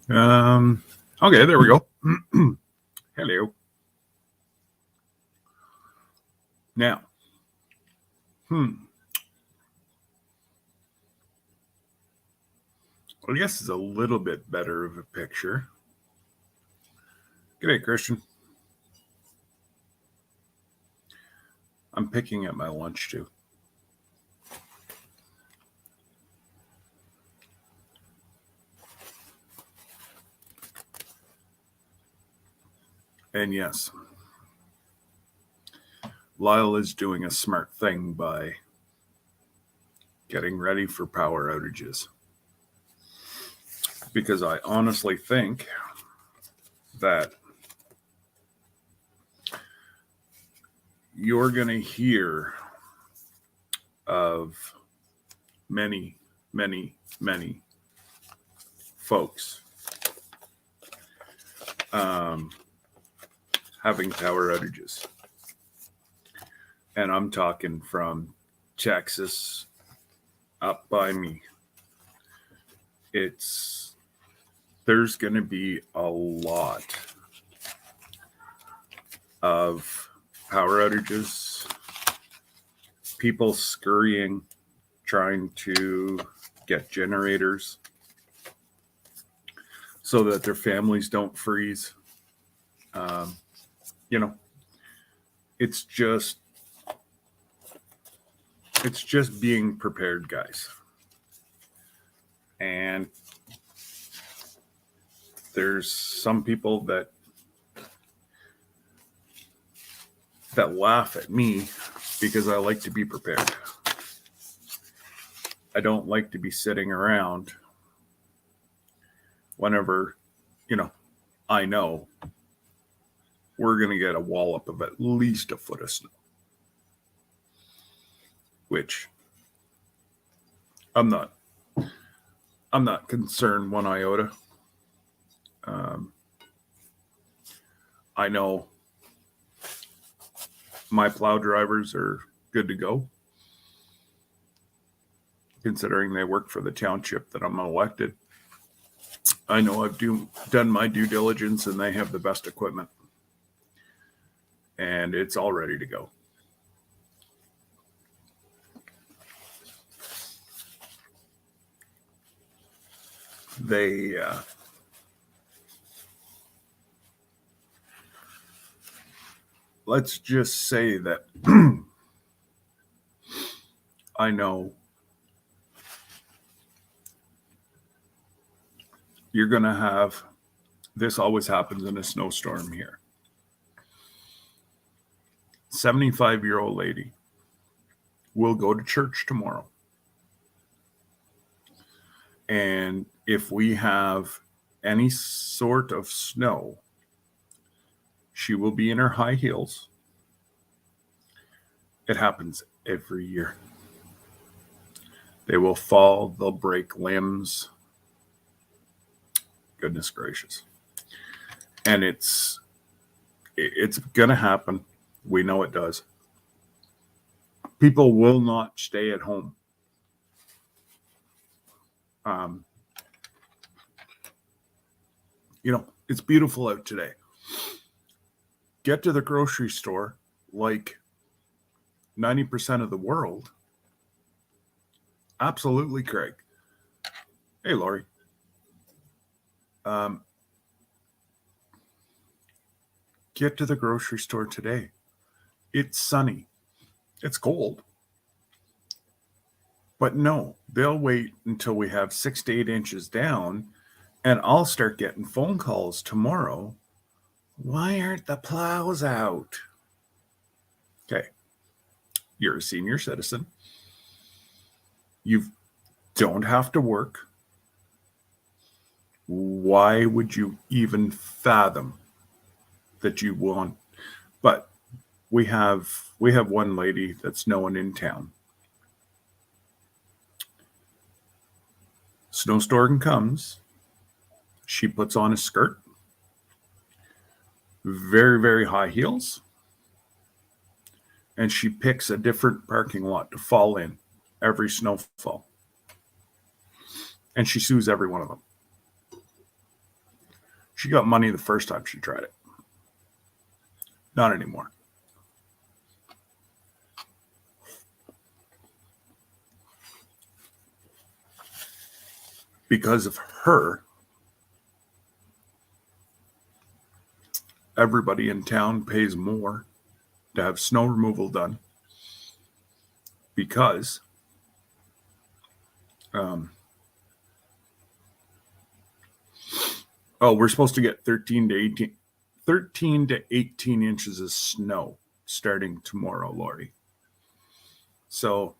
Okay, there we go. Hello. Now, I guess it's a little bit better of a picture. G'day, Christian. I'm picking at my lunch too. And yes, Lyle is doing a smart thing by getting ready for power outages. Because I honestly think that you're going to hear of many, many folks having power outages. And I'm talking from Texas up by me. There's going to be a lot of power outages, people scurrying, trying to get generators so that their families don't freeze. It's just being prepared, guys. And there's some people that laugh at me because I like to be prepared. I don't like to be sitting around whenever, I know we're going to get a wallop of at least a foot of snow, which I'm not concerned one iota. I know my plow drivers are good to go, considering they work for the township that I'm elected. I know I've done my due diligence and they have the best equipment. And it's all ready to go. Let's just say that I know you're going to have, this always happens in a snowstorm here. 75-year-old lady will go to church tomorrow. And if we have any sort of snow, she will be in her high heels. It happens every year. They will fall, they'll break limbs. Goodness gracious. And it's going to happen. We know it does. People will not stay at home. It's beautiful out today. Get to the grocery store like 90% of the world. Absolutely, Craig. Hey, Laurie. Get to the grocery store today. It's sunny. It's cold. But no, they'll wait until we have 6 to 8 inches down, and I'll start getting phone calls tomorrow. Why aren't the plows out? Okay. You're a senior citizen. You don't have to work. Why would you even fathom that you want? But we have one lady that's known in town. Snowstorm comes. She puts on a skirt, very, very high heels, and she picks a different parking lot to fall in every snowfall. And she sues every one of them. She got money the first time she tried it. Not anymore. Because of her, everybody in town pays more to have snow removal done because we're supposed to get 13 to 18 inches of snow starting tomorrow, Lori. So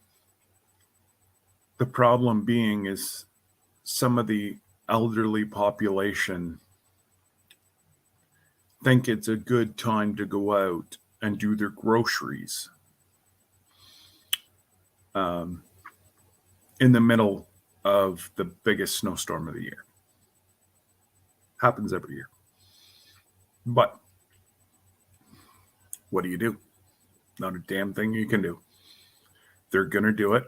the problem being is some of the elderly population think it's a good time to go out and do their groceries in the middle of the biggest snowstorm of the year. Happens every year. But what do? Not a damn thing you can do. They're going to do it.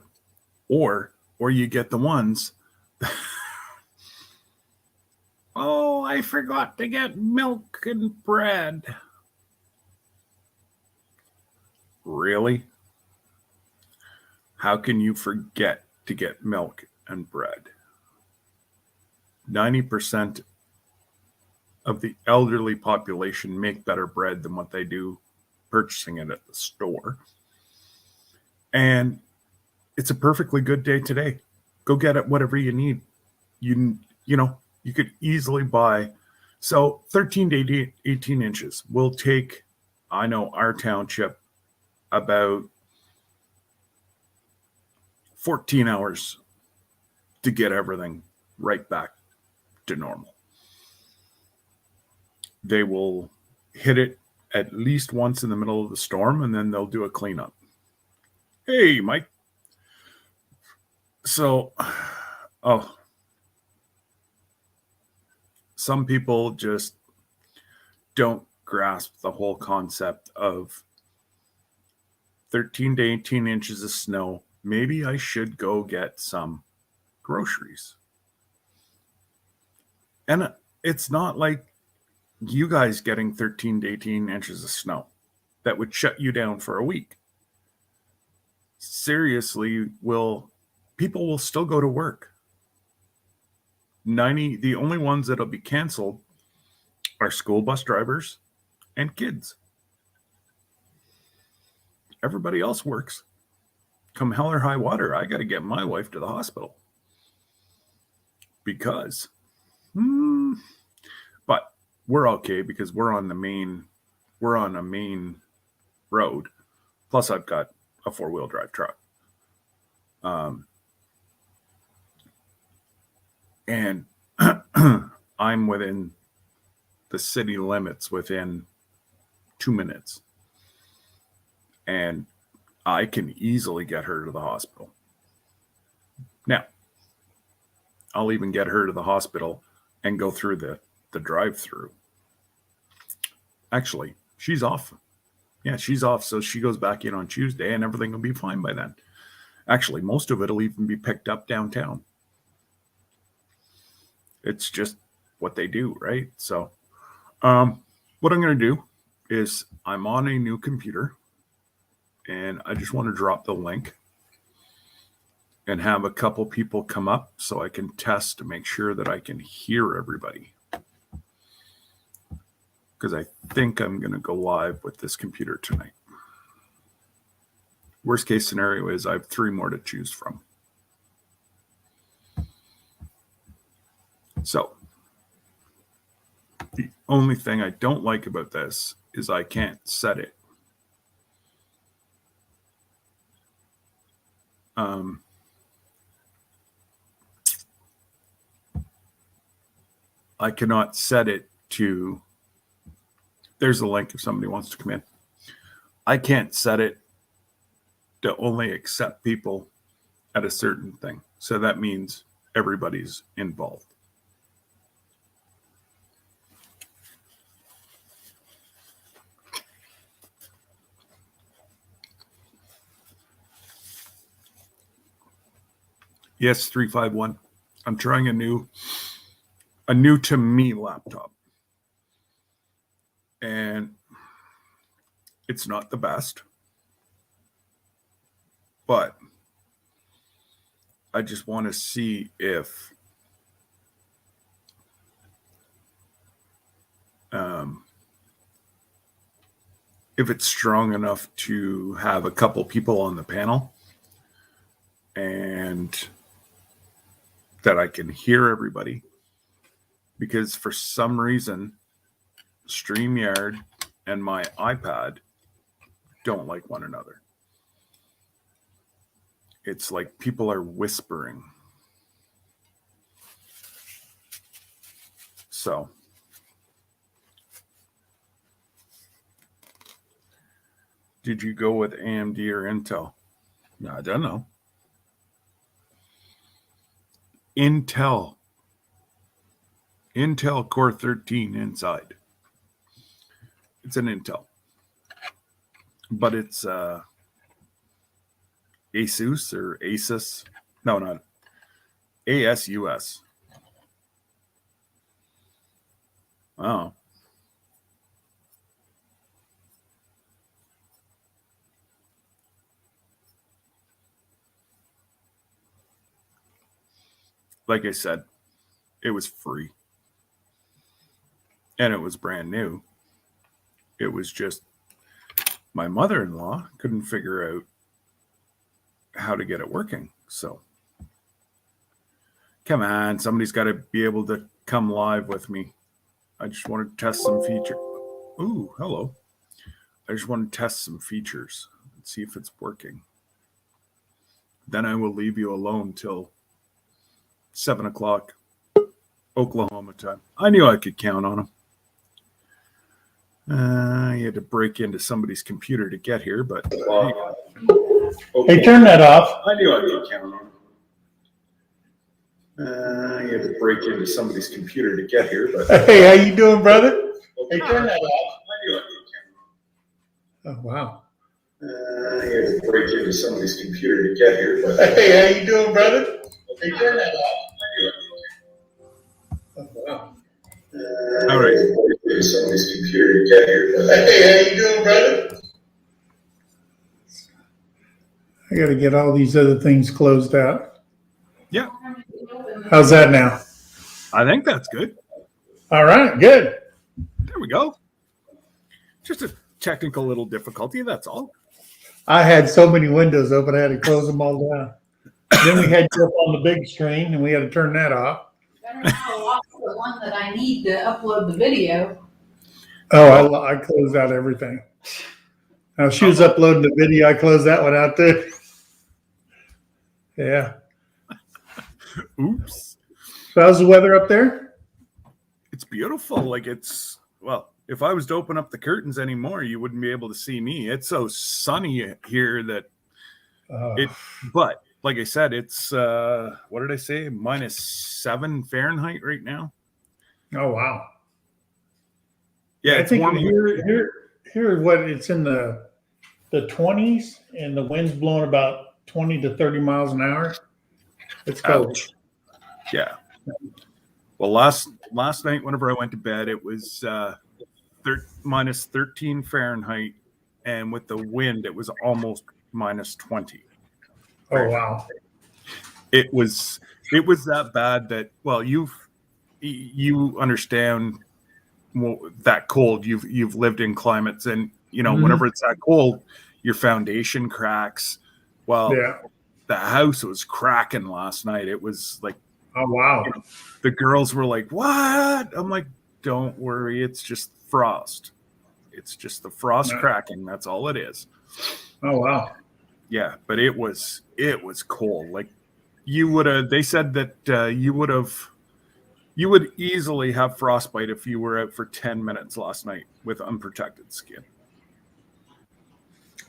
Or you get the ones. Oh, I forgot to get milk and bread. Really? How can you forget to get milk and bread? 90% of the elderly population make better bread than what they do purchasing it at the store. And it's a perfectly good day today. Go get it, whatever you need. You could easily buy. So 13 to 18 inches will take, I know, our township about 14 hours to get everything right back to normal. They will hit it at least once in the middle of the storm, and then they'll do a cleanup. Hey, Mike. So, some people just don't grasp the whole concept of 13 to 18 inches of snow. Maybe I should go get some groceries. And it's not like you guys getting 13 to 18 inches of snow that would shut you down for a week. Seriously, people will still go to work. The only ones that'll be canceled are school bus drivers and kids. Everybody else works. Come hell or high water, I got to get my wife to the hospital. Because, but we're okay because we're on a main road. Plus I've got a 4-wheel drive truck. And I'm within the city limits within 2 minutes. And I can easily get her to the hospital. Now, I'll even get her to the hospital and go through the drive-through. Actually, she's off. Yeah, she's off. So she goes back in on Tuesday and everything will be fine by then. Actually, most of it will even be picked up downtown. It's just what they do, right? So what I'm going to do is I'm on a new computer and I just want to drop the link and have a couple people come up so I can test to make sure that I can hear everybody. Because I think I'm going to go live with this computer tonight. Worst case scenario is I have 3 more to choose from. So the only thing I don't like about this is I can't set it. I cannot set it to, there's a link if somebody wants to come in. I can't set it to only accept people at a certain thing. So that means everybody's involved. Yes, 351. I'm trying a new to me laptop. and it's not the best, but I just want to see if it's strong enough to have a couple people on the panel and that I can hear everybody. Because for some reason, StreamYard and my iPad don't like one another. It's like people are whispering. So, did you go with AMD or Intel? I don't know. Intel Core 13 inside. It's an Intel, but it's Asus or Asus. No, not ASUS. Oh. Like I said, it was free. And it was brand new. It was just my mother-in-law couldn't figure out how to get it working. So, come on, somebody's got to be able to come live with me. I just want to test some feature. Ooh, hello. I just want to test some features and see if it's working. Then I will leave you alone till 7 o'clock Oklahoma time. I knew I could count on him. You had to break into somebody's computer to get here, but hey, turn that off. I knew I could count on him. You had to break into somebody's computer to get here, but hey, how you doing, brother? Hey, turn that off. I knew I could count on him. Oh, wow. You had to break into somebody's computer to get here, but hey, how you doing, brother? Hey, turn that off. I knew I could count on him. Oh, wow. All right. Somebody's computer to get here. Hey, how you doing, brother? I got to get all these other things closed out. Yeah. How's that now? I think that's good. All right, good. There we go. Just a technical little difficulty, that's all. I had so many windows open, I had to close them all down. Then we had you up on the big screen, and we had to turn that off. Better not lock the one that I need to upload the video. Oh, I closed out everything. Now, she was uploading the video. I closed that one out too. Yeah. Oops. So how's the weather up there? It's beautiful. Like it's, well, if I was to open up the curtains anymore, you wouldn't be able to see me. It's so sunny here that but like I said, it's, what did I say? -7 Fahrenheit right now. Oh, wow. Yeah, I it's think warm. here what it's in the 20s, and the wind's blowing about 20 to 30 miles an hour. It's cold. Ouch. Yeah. Well, last night, whenever I went to bed, it was -13 Fahrenheit, and with the wind, it was almost -20. Oh, wow. It was that bad that, well, you understand that cold. You've lived in climates, and whenever it's that cold, your foundation cracks. Well, Yeah. the house was cracking last night. It was like, Oh, wow. the girls were like, "What?" I'm like, "Don't worry, it's just frost. It's just the frost Yeah. cracking. That's all it is." Oh, wow. Yeah, but it was cold. Like they said that you would easily have frostbite if you were out for 10 minutes last night with unprotected skin.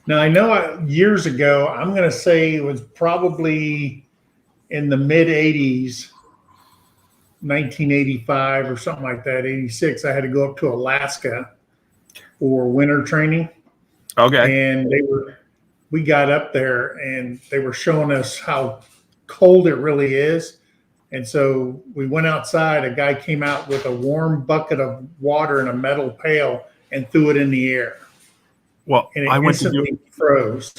Now, I know years ago, I'm going to say it was probably in the mid 80s, 1985 or something like that, 86. I had to go up to Alaska for winter training. Okay. And we got up there and they were showing us how cold it really is. And so we went outside. A guy came out with a warm bucket of water in a metal pail and threw it in the air, Well, and it I went to do. instantly froze.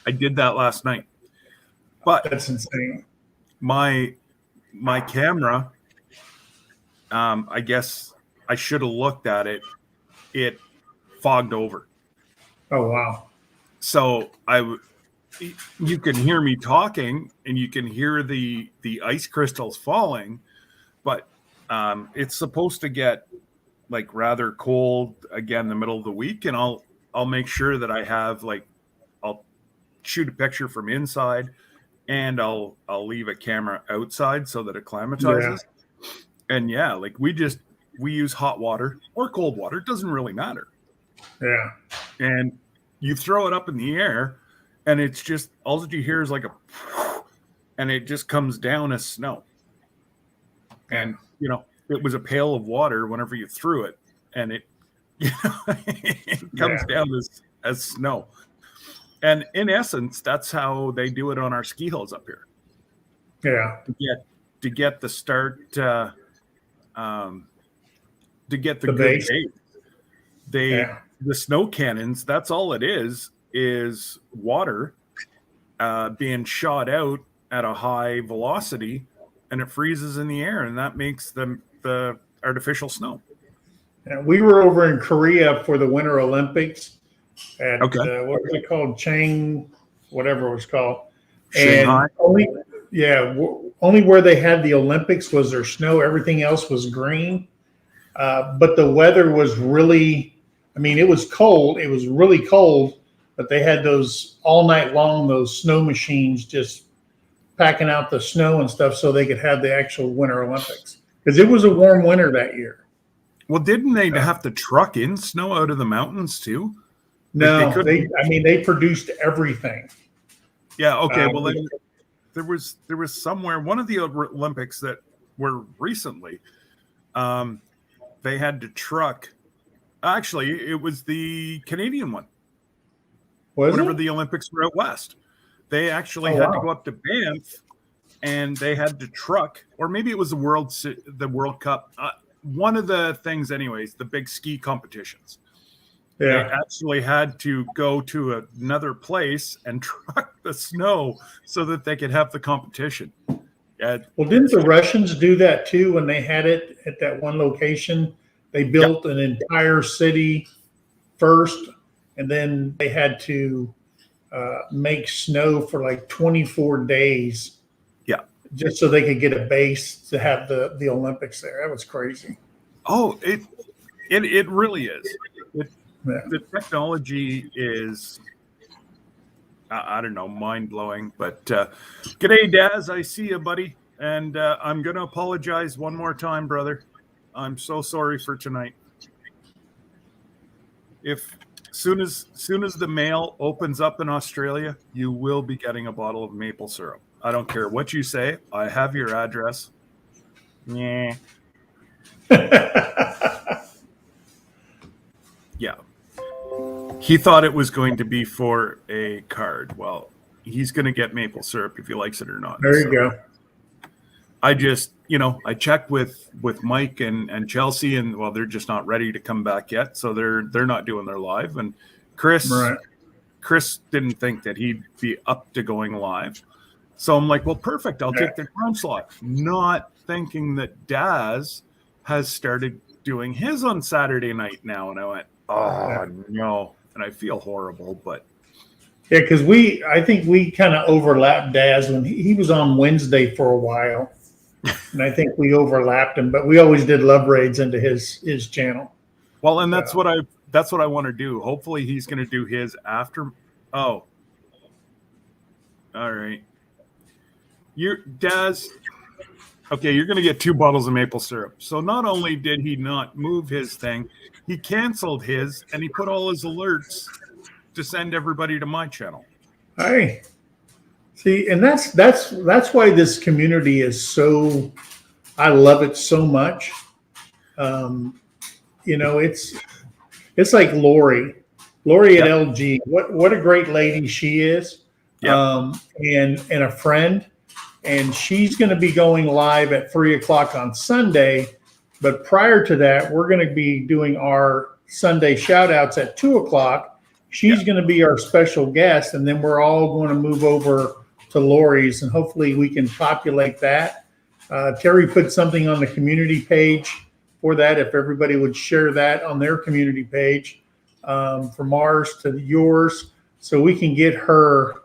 I did that last night, but That's insane. my camera, I guess I should have looked at it. It fogged over. Oh wow. So you can hear me talking and you can hear the ice crystals falling, but it's supposed to get like rather cold again the middle of the week, and I'll make sure that I have I'll shoot a picture from inside, and I'll leave a camera outside so that it acclimatizes. And we use hot water or cold water, it doesn't really matter. Yeah. And you throw it up in the air, and it's just all that you hear is like and it just comes down as snow. And it was a pail of water whenever you threw it, and it it comes down as snow. And in essence, that's how they do it on our ski hills up here. Yeah. To get the start, to get the good base. base. The snow cannons, that's all it is water being shot out at a high velocity, and it freezes in the air, and that makes the artificial snow. And we were over in Korea for the Winter Olympics at what was it called? Whatever it was called. Shanghai. And only where they had the Olympics was there snow. Everything else was green. But the weather was really, it was cold. It was really cold, but they had those all night long, those snow machines just packing out the snow and stuff so they could have the actual Winter Olympics. Because it was a warm winter that year. Well, didn't they have to truck in snow out of the mountains too? No, they produced everything. Yeah. Okay. Well, there was somewhere, one of the Olympics that were recently, they had to truck. Actually, it was the Canadian one. Whenever the Olympics were out west, they actually had to go up to Banff, and they had to truck, or maybe it was the World Cup. One of the things, anyways, the big ski competitions. Yeah. They actually had to go to another place and truck the snow so that they could have the competition. Well, didn't the Russians do that too when they had it at that one location? They built an entire city first, and then they had to make snow for like 24 days. Yeah. Just so they could get a base to have the Olympics there. That was crazy. Oh, it really is. The technology is, I don't know, mind-blowing. But g'day, Daz. I see you, buddy. And I'm going to apologize one more time, brother. I'm so sorry for tonight. If soon as the mail opens up in Australia, you will be getting a bottle of maple syrup. I don't care what you say. I have your address. Yeah. Yeah. He thought it was going to be for a card. Well, he's going to get maple syrup if he likes it or not. There you go. I just, I checked with Mike and Chelsea, and well, they're just not ready to come back yet. So they're not doing their live. And Chris didn't think that he'd be up to going live. So I'm like, well, perfect. I'll take the ground slot. Not thinking that Daz has started doing his on Saturday night now. And I went, oh, no. And I feel horrible, but. Yeah, because I think we kind of overlapped Daz when he was on Wednesday for a while. And I think we overlapped him, but we always did love raids into his channel. Well, and that's what I want to do. Hopefully he's going to do his after. Oh. All right. Daz, okay, you're going to get 2 bottles of maple syrup. So not only did he not move his thing, he canceled his, and he put all his alerts to send everybody to my channel. Hey, see, and that's why this community is so. I love it so much. It's like Lori at LG. What a great lady she is. Yeah. And a friend. And she's going to be going live at 3:00 on Sunday. But prior to that, we're going to be doing our Sunday shout outs at 2 o'clock. She's going to be our special guest, and then we're all going to move over to Lori's, and hopefully we can populate that. Terry put something on the community page for that. If everybody would share that on their community page, from ours to yours, so we can get her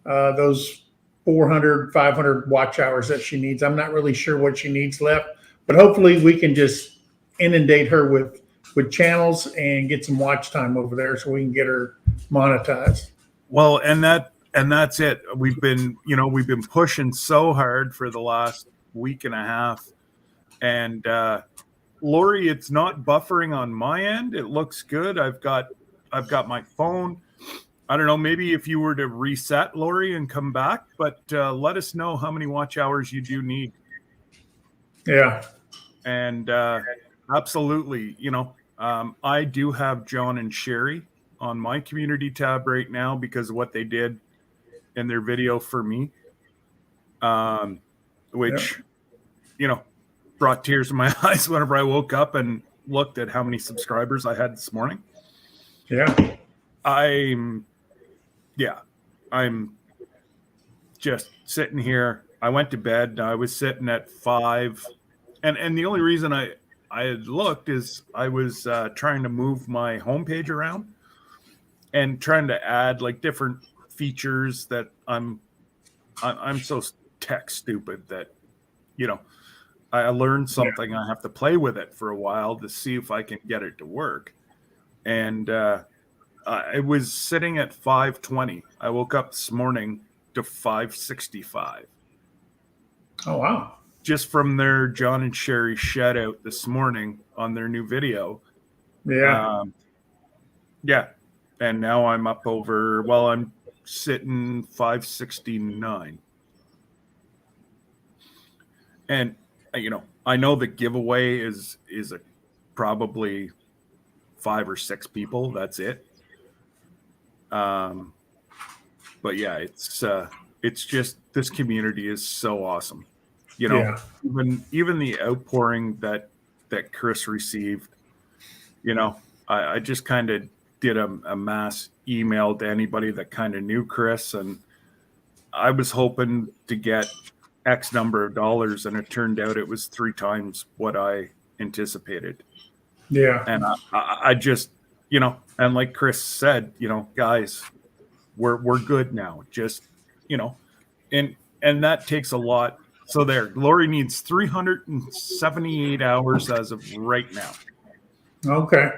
those 400, 500 watch hours that she needs. I'm not really sure what she needs left, but hopefully we can just inundate her with channels and get some watch time over there so we can get her monetized. Well, and that's it. We've been pushing so hard for the last week and a half, and Lori, it's not buffering on my end. It looks good. I've got my phone. I don't know, maybe if you were to reset, Lori, and come back, but let us know how many watch hours you do need. Yeah. And absolutely, I do have John and Sherry on my community tab right now because of what they did in their video for me, which, brought tears to my eyes whenever I woke up and looked at how many subscribers I had this morning. Yeah. I'm just sitting here. I went to bed. I was sitting at 5. And the only reason I had looked is I was trying to move my homepage around and trying to add like different features that I'm so tech stupid that, I learned something. I have to play with it for a while to see if I can get it to work. And it was sitting at 520. I woke up this morning to 565. Oh, wow. Just from their John and Sherry shout out this morning on their new video. Yeah. And now I'm up over, I'm sitting 569. And, I know the giveaway is probably 5 or 6 people. That's it. But yeah, it's just, this community is so awesome. Even the outpouring that Chris received, I just kind of did a mass email to anybody that kind of knew Chris, and I was hoping to get X number of dollars, and it turned out it was 3 times what I anticipated. Yeah. And I just, and like Chris said, guys, we're good now. Just, and that takes a lot. So there, Lori needs 378 hours as of right now. Okay.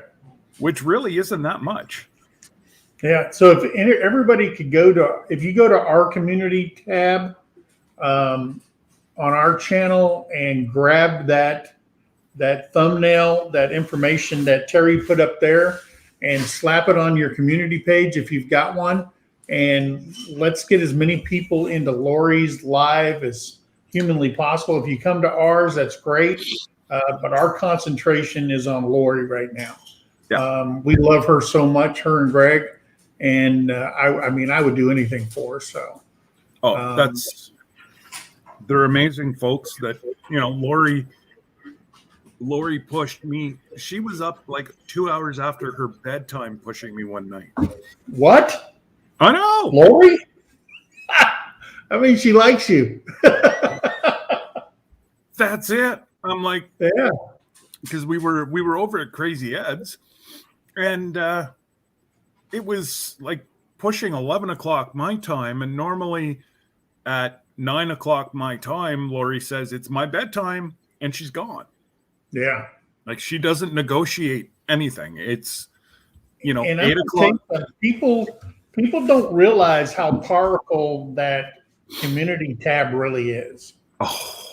Which really isn't that much. Yeah. So if everybody could if you go to our community tab on our channel and grab that thumbnail, that information that Terry put up there, and slap it on your community page if you've got one, and let's get as many people into Lori's live as humanly possible. If you come to ours, that's great, but our concentration is on Lori right now. Yeah. We love her so much, her and Greg, and I would do anything for her. So, they're amazing folks. That Lori pushed me. She was up like 2 hours after her bedtime pushing me one night. What? I know. Lori? I mean, she likes you. That's it. I'm like, yeah. Because we were over at Crazy Ed's, and it was like pushing 11 o'clock my time, and normally at 9 o'clock my time, Lori says it's my bedtime, and she's gone. Yeah. Like, she doesn't negotiate anything. It's, and 8 o'clock. People don't realize how powerful that community tab really is. Oh.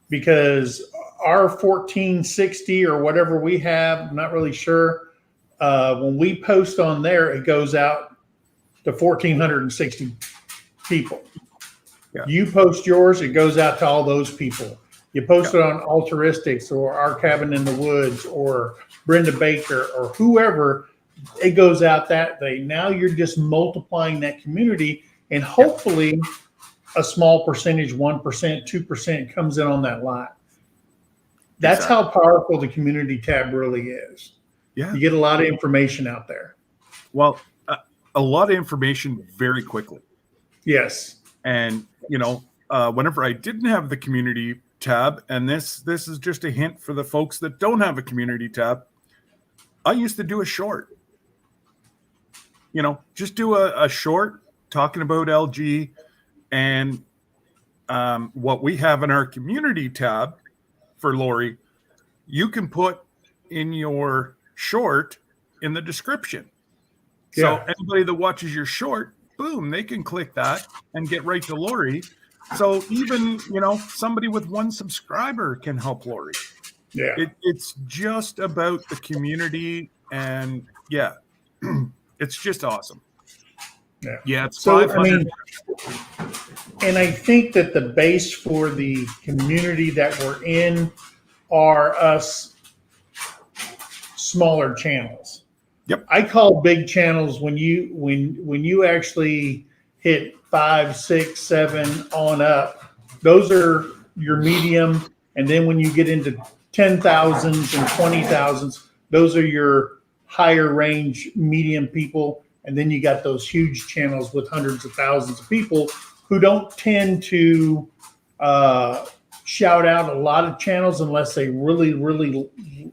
Because our 1460 or whatever we have, I'm not really sure, when we post on there, it goes out to 1,460 people. Yeah. You post yours, it goes out to all those people. You post it on Altruistics or Our Cabin in the Woods or Brenda Baker or whoever, it goes out that way. Now you're just multiplying that community, and hopefully a small percentage, 1%, 2% comes in on that line. That's how powerful the community tab really is. Yeah. You get a lot of information out there. Well, a lot of information very quickly. Yes. And, whenever I didn't have the community tab, and this is just a hint for the folks that don't have a community tab, I used to do a short. Just do a short talking about LG and what we have in our community tab for Lori. You can put in your short in the description. So Yeah. anybody that watches your short, boom, they can click that and get right to Lori. So even, somebody with one subscriber can help Lori. Yeah. It's just about the community, and yeah, it's just awesome. Yeah, it's So, 500. and I think that the base for the community that we're in are us smaller channels. Yep. I call big channels when you actually hit 5, 6, 7 on up. Those are your medium, and then when you get into 10,000s and 20,000s, those are your higher range medium people. And then you got those huge channels with hundreds of thousands of people who don't tend to shout out a lot of channels unless they really, really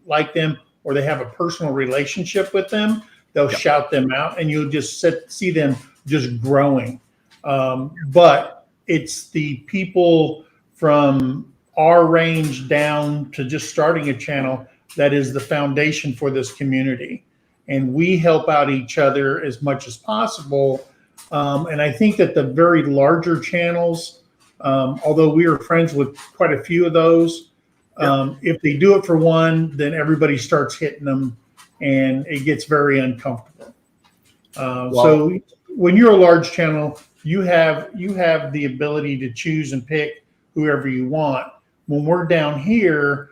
like them or they have a personal relationship with them. They'll shout them out, and you'll just see them just growing. But it's the people from our range down to just starting a channel that is the foundation for this community. And we help out each other as much as possible. And I think that the very larger channels, although we are friends with quite a few of those, if they do it for one, then everybody starts hitting them, and it gets very uncomfortable. So when you're a large channel, you have the ability to choose and pick whoever you want. When we're down here,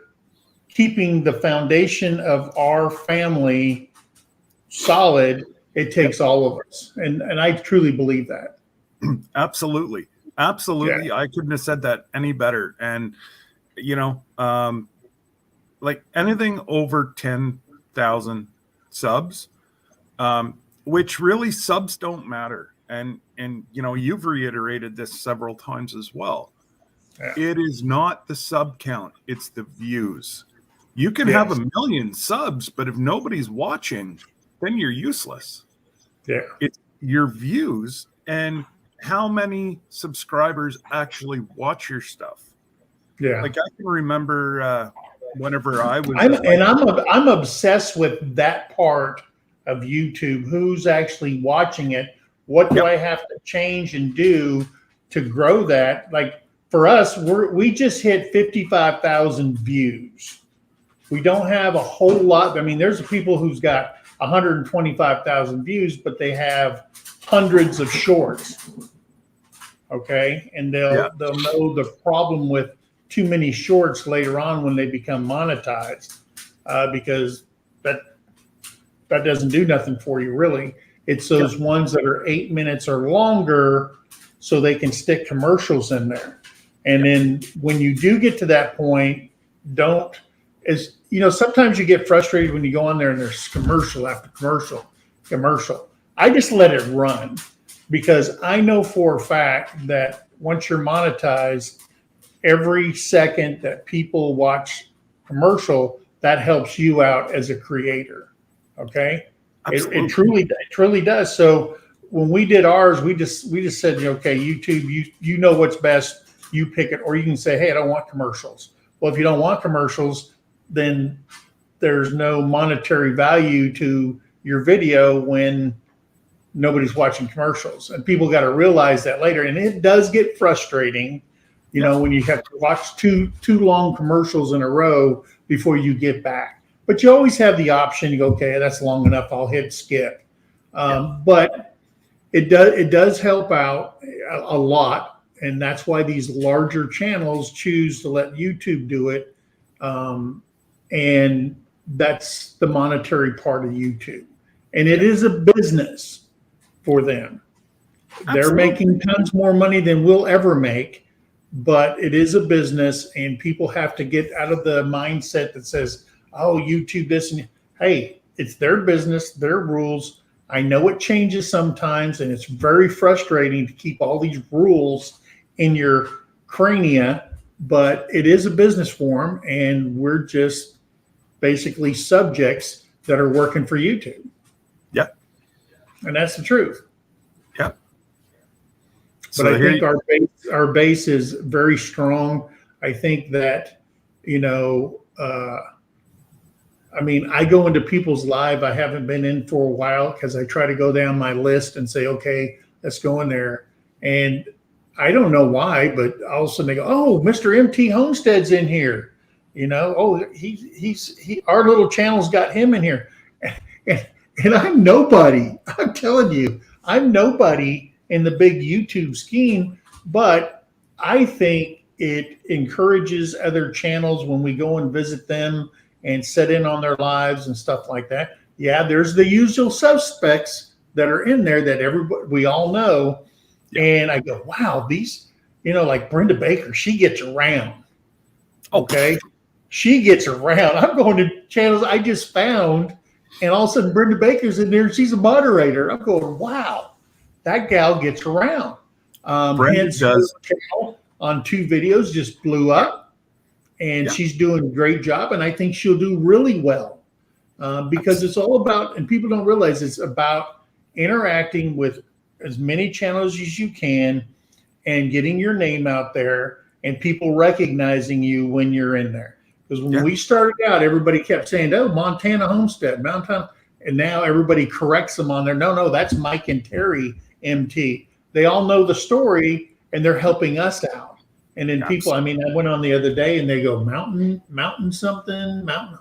keeping the foundation of our family solid, it takes all of us. And I truly believe that. Absolutely. Yeah. I couldn't have said that any better. And, like anything over 10,000 subs, which really subs don't matter. And you've reiterated this several times as well. Yeah. It is not the sub count, it's the views. You can have 1 million subs, but if nobody's watching, then you're useless. Yeah. It's your views and how many subscribers actually watch your stuff. Yeah. Like I can remember whenever I was I'm obsessed with that part of YouTube. Who's actually watching it? What do I have to change and do to grow that? Like for us, we just hit 55,000 views. We don't have a whole lot. I mean, there's people who's got 125,000 views, but they have hundreds of shorts. Okay, and they'll know the problem with too many shorts later on when they become monetized, because that doesn't do nothing for you really. It's those ones that are 8 minutes or longer, so they can stick commercials in there. And then when you do get to that point, sometimes you get frustrated when you go on there and there's commercial after commercial. I just let it run, because I know for a fact that once you're monetized, every second that people watch commercial, that helps you out as a creator. Okay. It truly does. So when we did ours, we just said, okay, YouTube, you know what's best, you pick it, or you can say, hey, I don't want commercials. Well, if you don't want commercials, then there's no monetary value to your video when nobody's watching commercials. And people got to realize that later. And it does get frustrating, when you have to watch two long commercials in a row before you get back. But you always have the option. You go, okay, that's long enough, I'll hit skip. But it does help out a lot. And that's why these larger channels choose to let YouTube do it. And that's the monetary part of YouTube. And it is a business for them. Absolutely. They're making tons more money than we'll ever make, but it is a business, and people have to get out of the mindset that says, oh, YouTube this, and hey, it's their business, their rules. I know it changes sometimes, and it's very frustrating to keep all these rules in your crania, but it is a business form, and we're just basically subjects that are working for YouTube. Yeah. And that's the truth. Yeah. But I think our base is very strong. I think that, I mean, I go into people's live I haven't been in for a while because I try to go down my list and say, okay, let's go in there. And I don't know why, but all of a sudden they go, oh, Mr. MT Homestead's in here. Oh, he our little channel's got him in here. And I'm nobody. I'm telling you, I'm nobody in the big YouTube scheme, but I think it encourages other channels when we go and visit them and sit in on their lives and stuff like that. Yeah, there's the usual suspects that are in there that we all know. Yeah. And I go, wow, these, like Brenda Baker, she gets around. Okay. She gets around. I'm going to channels I just found, and all of a sudden Brenda Baker's in there. She's a moderator. I'm going, wow, that gal gets around. Brenda does. On 2 videos just blew up, and she's doing a great job. And I think she'll do really well because it's all about, and people don't realize it's about interacting with as many channels as you can and getting your name out there and people recognizing you when you're in there. Because when we started out, everybody kept saying, oh, Montana Homestead, Montana. And now everybody corrects them on there. No, that's Mike and Terry MT. They all know the story, and they're helping us out. And then people, I mean, I went on the other day and they go, Mountain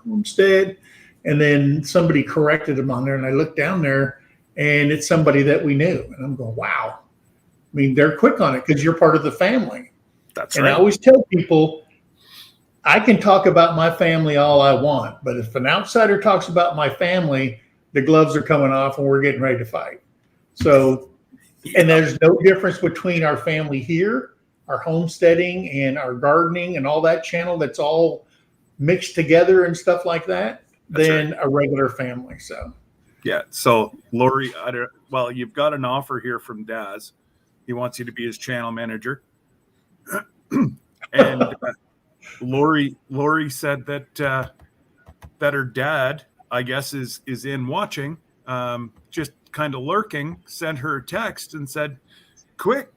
Homestead. And then somebody corrected them on there. And I looked down there, and it's somebody that we knew. And I'm going, wow. I mean, they're quick on it because you're part of the family. That's and right. I always tell people, I can talk about my family all I want, but if an outsider talks about my family, the gloves are coming off and we're getting ready to fight. So, and there's no difference between our family here, our homesteading and our gardening and all that channel that's all mixed together and stuff like that than a regular family. So, yeah. So Lori, you've got an offer here from Daz. He wants you to be his channel manager. And Lori said that her dad, I guess, is in watching, just kind of lurking, sent her a text and said, quick,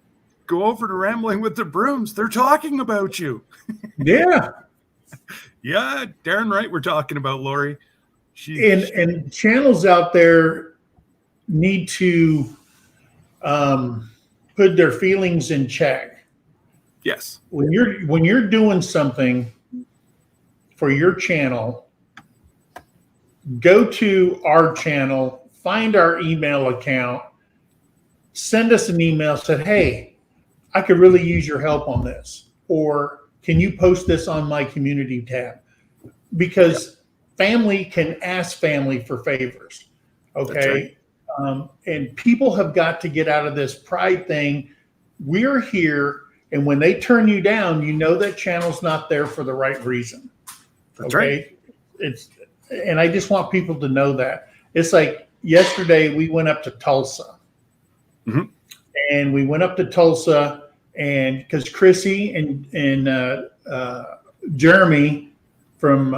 go over to Rambling with the Brooms. They're talking about you. Yeah. Yeah, darn right we're talking about Lori. And channels out there need to put their feelings in check. Yes. When you're doing something for your channel, go to our channel, find our email account, send us an email, said, hey, I could really use your help on this. Or can you post this on my community tab? Because family can ask family for favors. Okay. Right. And people have got to get out of this pride thing. We're here. And when they turn you down, you know that channel's not there for the right reason. That's right. And I just want people to know that. It's like yesterday we went up to Tulsa. Mm-hmm. And we went up to Tulsa, and because Chrissy and Jeremy from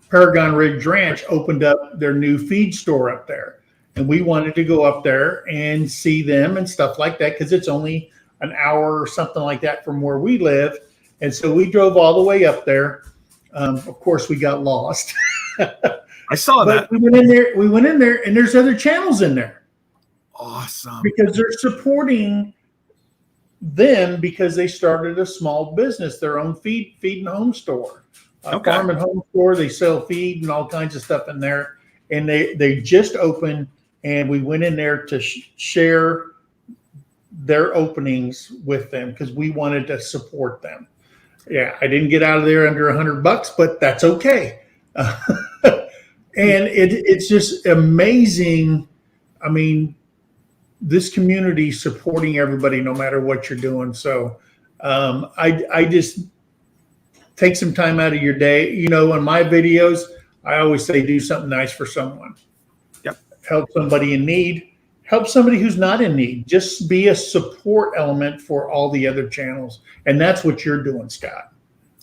Paragon Ridge Ranch opened up their new feed store up there. And we wanted to go up there and see them and stuff like that because it's only an hour or something like that from where we live. And so we drove all the way up there. Of course, we got lost. I saw that. We went in there, and there's other channels in there. Awesome. Because they're supporting them because they started a small business, their own feed and home store. Farm and home store. They sell feed and all kinds of stuff in there. And they just opened, and we went in there to share their openings with them because we wanted to support them. Yeah, I didn't get out of there under $100, but that's okay. And it's just amazing. I mean, this community supporting everybody no matter what you're doing. So I just take some time out of your day. In my videos, I always say do something nice for someone. Yep. Help somebody in need. Help somebody who's not in need. Just be a support element for all the other channels. And that's what you're doing, Scott.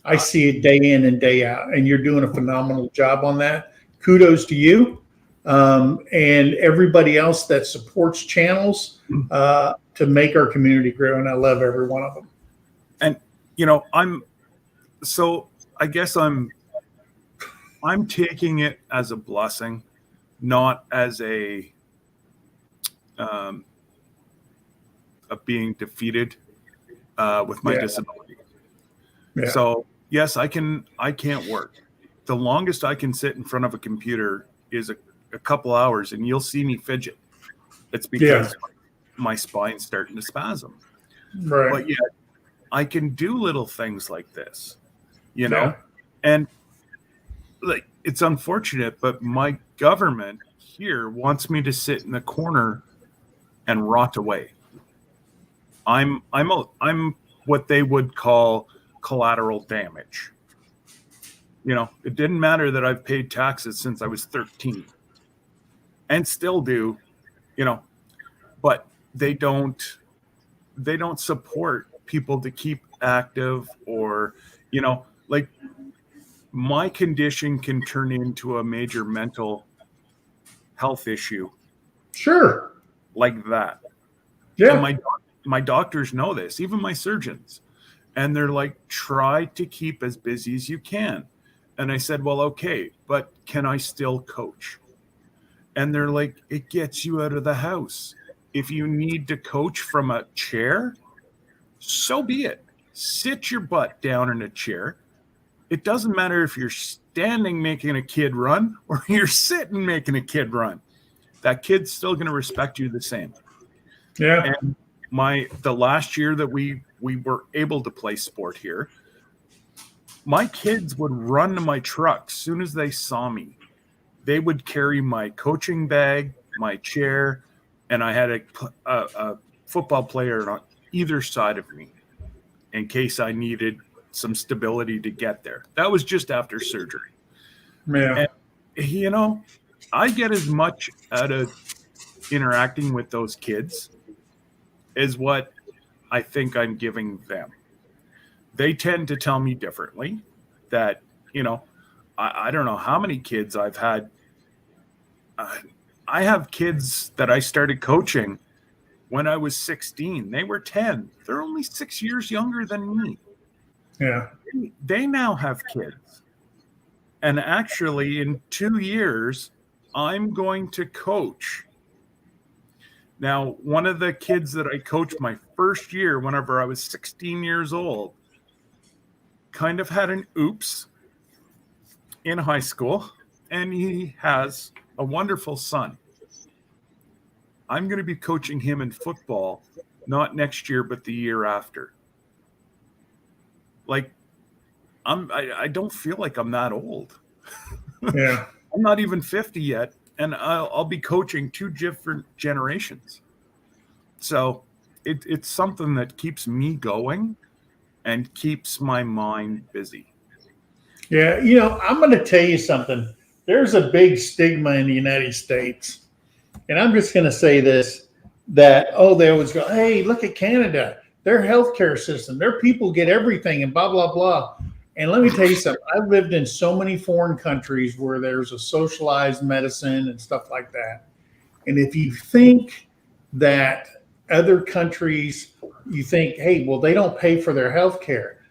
I see it day in and day out, and you're doing a phenomenal job on that. Kudos to you and everybody else that supports channels to make our community grow. And I love every one of them. And I guess I'm taking it as a blessing, not as a being defeated with my disability. Yeah. So yes, I can't work. The longest I can sit in front of a computer is a couple hours, and you'll see me fidget. It's because my spine's starting to spasm. Right. But yet I can do little things like this, and like, it's unfortunate, but my government here wants me to sit in the corner and rot away. I'm what they would call collateral damage. It didn't matter that I've paid taxes since I was 13 and still do, but they don't support people to keep active, or, like, my condition can turn into a major mental health issue. Sure. Like that. Yeah. And my doctors know this, even my surgeons. And they're like, try to keep as busy as you can. And I said, well, okay, but can I still coach? And they're like, it gets you out of the house. If you need to coach from a chair, so be it. Sit your butt down in a chair. It doesn't matter if you're standing making a kid run or you're sitting making a kid run. That kid's still going to respect you the same. Yeah. And the last year that we were able to play sport here, my kids would run to my truck as soon as they saw me. They would carry my coaching bag, my chair, and I had a football player on either side of me in case I needed some stability to get there. That was just after surgery. Yeah. And, I get as much out of interacting with those kids as what I think I'm giving them. They tend to tell me differently that, I don't know how many kids I've had. I have kids that I started coaching when I was 16. They were 10. They're only 6 years younger than me. Yeah. They now have kids. And actually, in 2 years, I'm going to coach. Now, one of the kids that I coached my first year, whenever I was 16 years old, kind of had an oops in high school, and he has a wonderful son. I'm going to be coaching him in football, not next year, but the year after. Like, I don't feel like I'm that old. Yeah. I'm not even 50 yet, and I'll be coaching 2 different generations. So it's something that keeps me going and keeps my mind busy. Yeah. I'm going to tell you something. There's a big stigma in the United States. And I'm just going to say this, that, they always go, hey, look at Canada, their healthcare system, their people get everything and blah, blah, blah. And let me tell you something. I've lived in so many foreign countries where there's a socialized medicine and stuff like that. And if you think that other countries, you think, hey, well, they don't pay for their health care.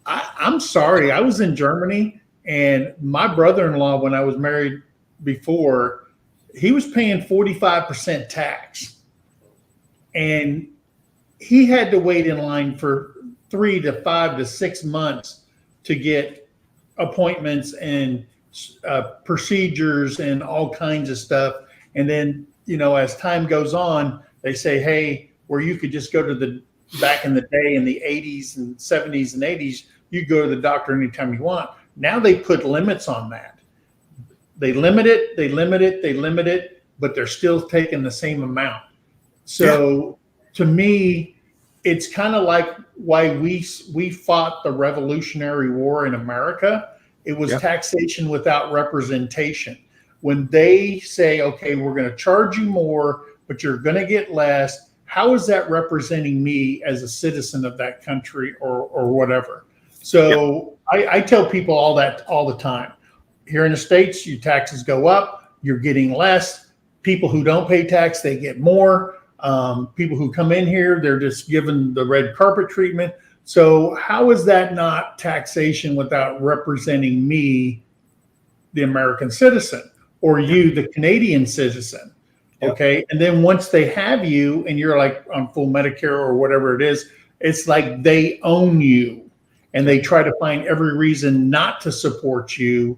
I'm sorry. I was in Germany, and my brother-in-law, when I was married before, he was paying 45% tax. And he had to wait in line for 3 to 5 to 6 months to get appointments and procedures and all kinds of stuff. And then, as time goes on, they say, hey, where you could just go to back in the day in the 80s and 70s and 80s, you go to the doctor anytime you want. Now they put limits on that. They limit it, but they're still taking the same amount. So to me, it's kind of like why we fought the Revolutionary War in America, It was Yep. taxation without representation. When they say, okay, we're going to charge you more, but you're going to get less, how is that representing me as a citizen of that country or whatever? So I tell people all the time. Here in the States, your taxes go up, you're getting less. People who don't pay tax, they get more. People who come in here, they're just given the red carpet treatment. So how is that not taxation without representing me, the American citizen, or you, the Canadian citizen? Yep. Okay. And then once they have you and you're like on full Medicare or whatever it is, it's like they own you and they try to find every reason not to support you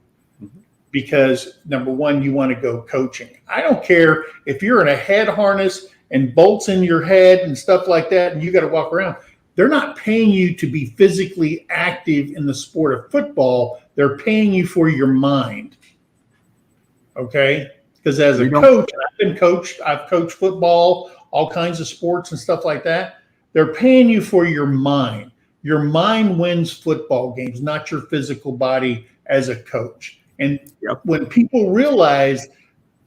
because number one, you want to go coaching. I don't care if you're in a head harness and bolts in your head and stuff like that, and you got to walk around. They're not paying you to be physically active in the sport of football. They're paying you for your mind. Okay? Because as a coach, I've coached football, all kinds of sports and stuff like that. They're paying you for your mind. Your mind wins football games, not your physical body as a coach. And when people realize,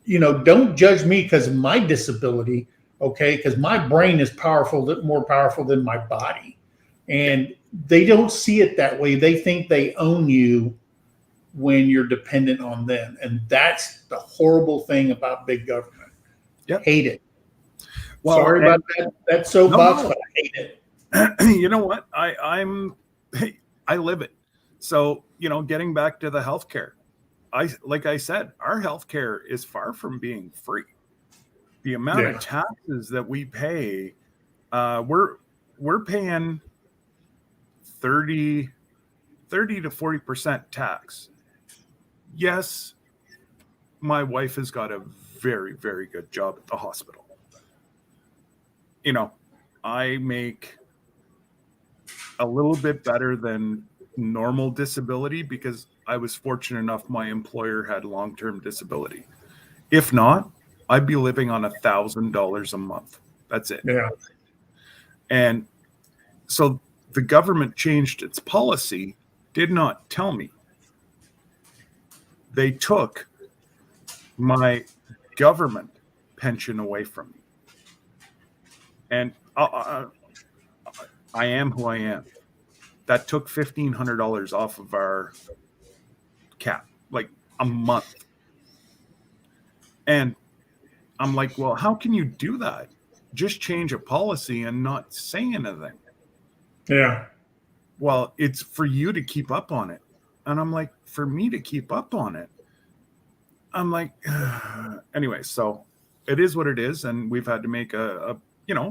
don't judge me because of my disability, okay? Because my brain is more powerful than my body. And they don't see it that way. They think they own you when you're dependent on them. And that's the horrible thing about big government. Yep. Hate it. Well, sorry about that soapbox, but I hate it. You know what? I live it. So, getting back to the healthcare, like I said, our healthcare is far from being free. The amount of taxes that we pay, we're paying 30 to 40% tax. Yes, my wife has got a very, very good job at the hospital. I make a little bit better than normal disability because I was fortunate enough my employer had long-term disability. If not, I'd be living on $1,000 a month. That's it. Yeah. And so the government changed its policy, did not tell me. They took my government pension away from me. And I am who I am. That took $1,500 off of our cap, like a month. And I'm like, well, how can you do that? Just change a policy and not say anything. Yeah. Well, it's for you to keep up on it. And I'm like, for me to keep up on it? I'm like, anyway, so it is what it is. And we've had to make a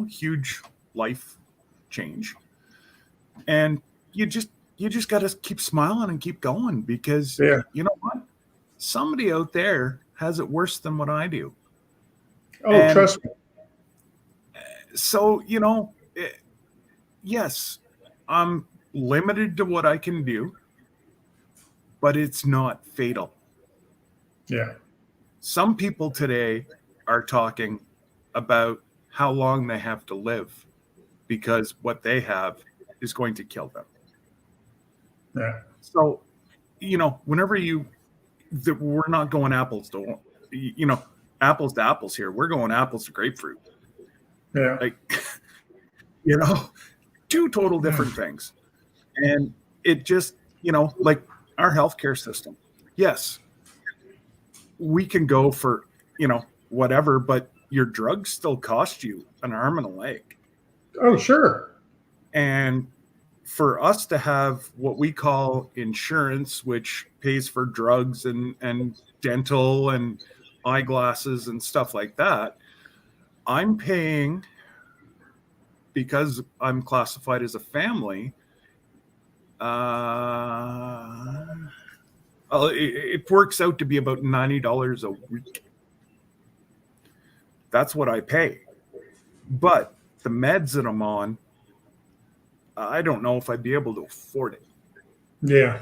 huge life change. And you just got to keep smiling and keep going because you know what? Somebody out there has it worse than what I do. Oh, and trust me. So, yes, I'm limited to what I can do, but it's not fatal. Yeah. Some people today are talking about how long they have to live because what they have is going to kill them. Yeah. So, whenever we're not going apples to apples here. We're going apples to grapefruit. Yeah. Like, two total different things. And it just, like our healthcare system. Yes, we can go for, whatever, but your drugs still cost you an arm and a leg. Oh, sure. And for us to have what we call insurance, which pays for drugs and dental and eyeglasses and stuff like that, I'm paying, because I'm classified as a family, it works out to be about $90 a week. That's what I pay. But the meds that I'm on, I don't know if I'd be able to afford it. Yeah.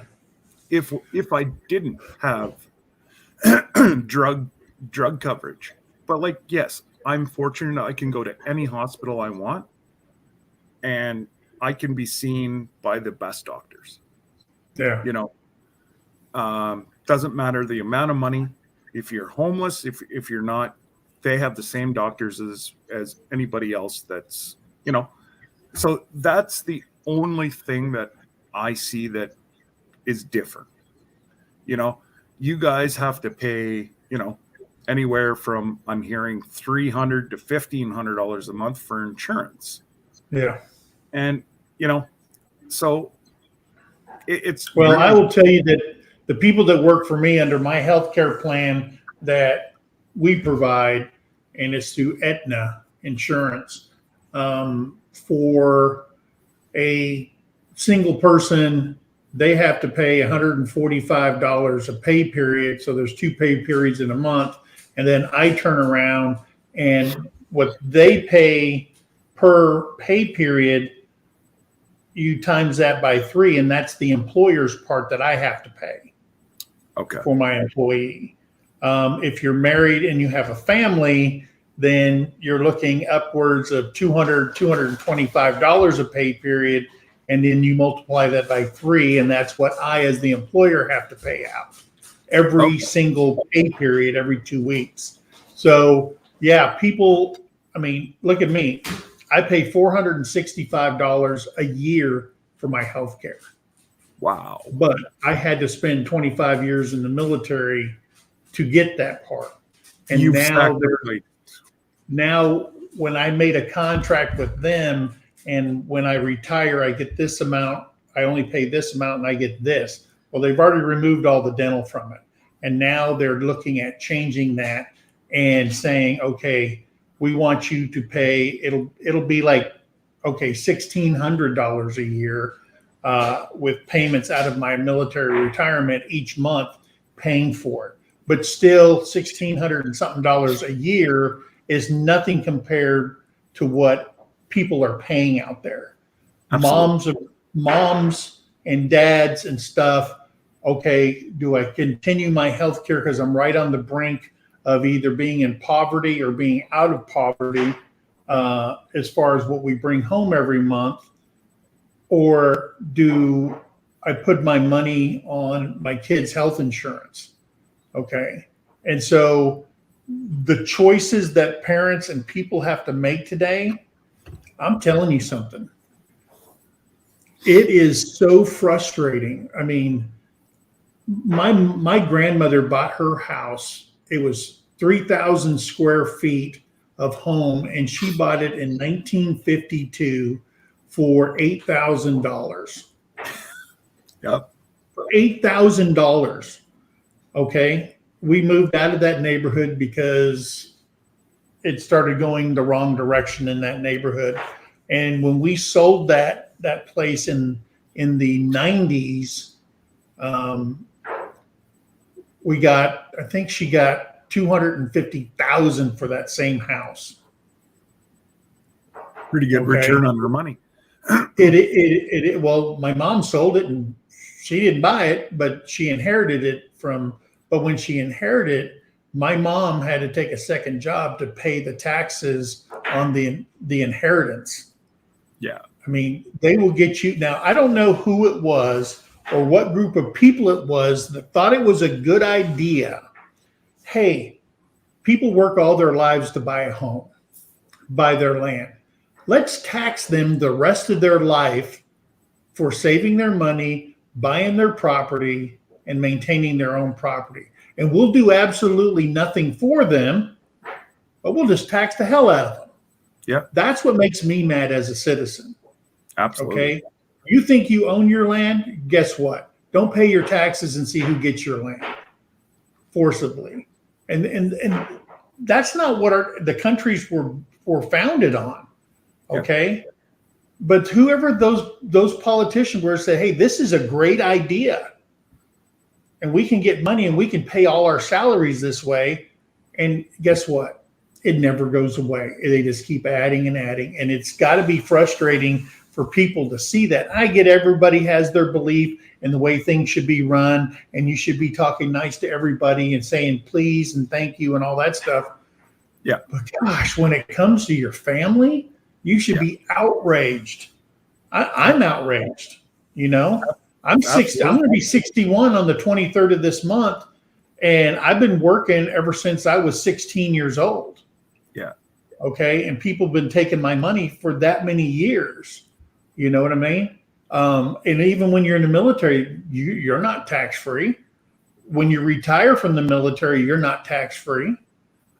If I didn't have drug coverage. But yes, I'm fortunate I can go to any hospital I want and I can be seen by the best doctors. Yeah. Doesn't matter the amount of money. If you're homeless, if you're not, they have the same doctors as anybody else. That's, you know, so that's the only thing that I see that is different. You know, you guys have to pay, you know, anywhere from, I'm hearing, $300 to $1,500 a month for insurance. Yeah. And, you know, so it's Well, really, I will tell you that the people that work for me under my health care plan that we provide, and it's through Aetna Insurance, for a single person, they have to pay $145 a pay period. So there's 2 pay periods in a month. And then I turn around and what they pay per pay period, you times that by 3, and that's the employer's part that I have to pay okay. for my employee. If you're married and you have a family, then you're looking upwards of $200, $225 a pay period. And then you multiply that by 3, and that's what I, as the employer, have to pay out every single pay period, every 2 weeks. So yeah, people, I mean, look at me. I pay $465 a year for my health care. Wow. But I had to spend 25 years in the military to get that part. And You've now sacrificed. now when I made a contract with them, and when I retire, I get this amount, I only pay this amount and I get this. Well, they've already removed all the dental from it. And now they're looking at changing that and saying, okay, we want you to pay, it'll be like, okay, $1,600 a year with payments out of my military retirement each month paying for it. But still $1,600 and something a year is nothing compared to what people are paying out there. Absolutely. Moms and dads and stuff. Okay, do I continue my health care because I'm right on the brink of either being in poverty or being out of poverty as far as what we bring home every month? Or do I put my money on my kids' health insurance? Okay. And so the choices that parents and people have to make today, I'm telling you something. It is so frustrating. I mean, my grandmother bought her house. It was 3,000 square feet of home, and she bought it in 1952 for $8,000. Yep. For $8,000. Okay. We moved out of that neighborhood because it started going the wrong direction in that neighborhood. And when we sold that place in the 90s, I think she got $250,000 for that same house. Pretty good Okay. return on your money. Well, my mom sold it and she didn't buy it, but she inherited it but when she inherited it, my mom had to take a second job to pay the taxes on the inheritance. Yeah. I mean, they will get you. Now, I don't know who it was or what group of people it was that thought it was a good idea. Hey, people work all their lives to buy a home, buy their land. Let's tax them the rest of their life for saving their money, buying their property, and maintaining their own property. And we'll do absolutely nothing for them, but we'll just tax the hell out of them. Yeah. That's what makes me mad as a citizen. Absolutely. Okay. You think you own your land? Guess what? Don't pay your taxes and see who gets your land forcibly. And that's not what the countries were founded on. Okay. Yeah. But whoever those politicians were say, hey, this is a great idea. And we can get money and we can pay all our salaries this way. And guess what? It never goes away. They just keep adding and adding. And it's got to be frustrating for people to see that. I get everybody has their belief in the way things should be run. And you should be talking nice to everybody and saying please and thank you and all that stuff. Yeah. But gosh, when it comes to your family, you should be outraged. I'm outraged. I'm 60. I'm going to be 61 on the 23rd of this month, and I've been working ever since I was 16 years old. Yeah. Okay, and people have been taking my money for that many years. You know what I mean? And even when you're in the military, you're not tax free. When you retire from the military, you're not tax free.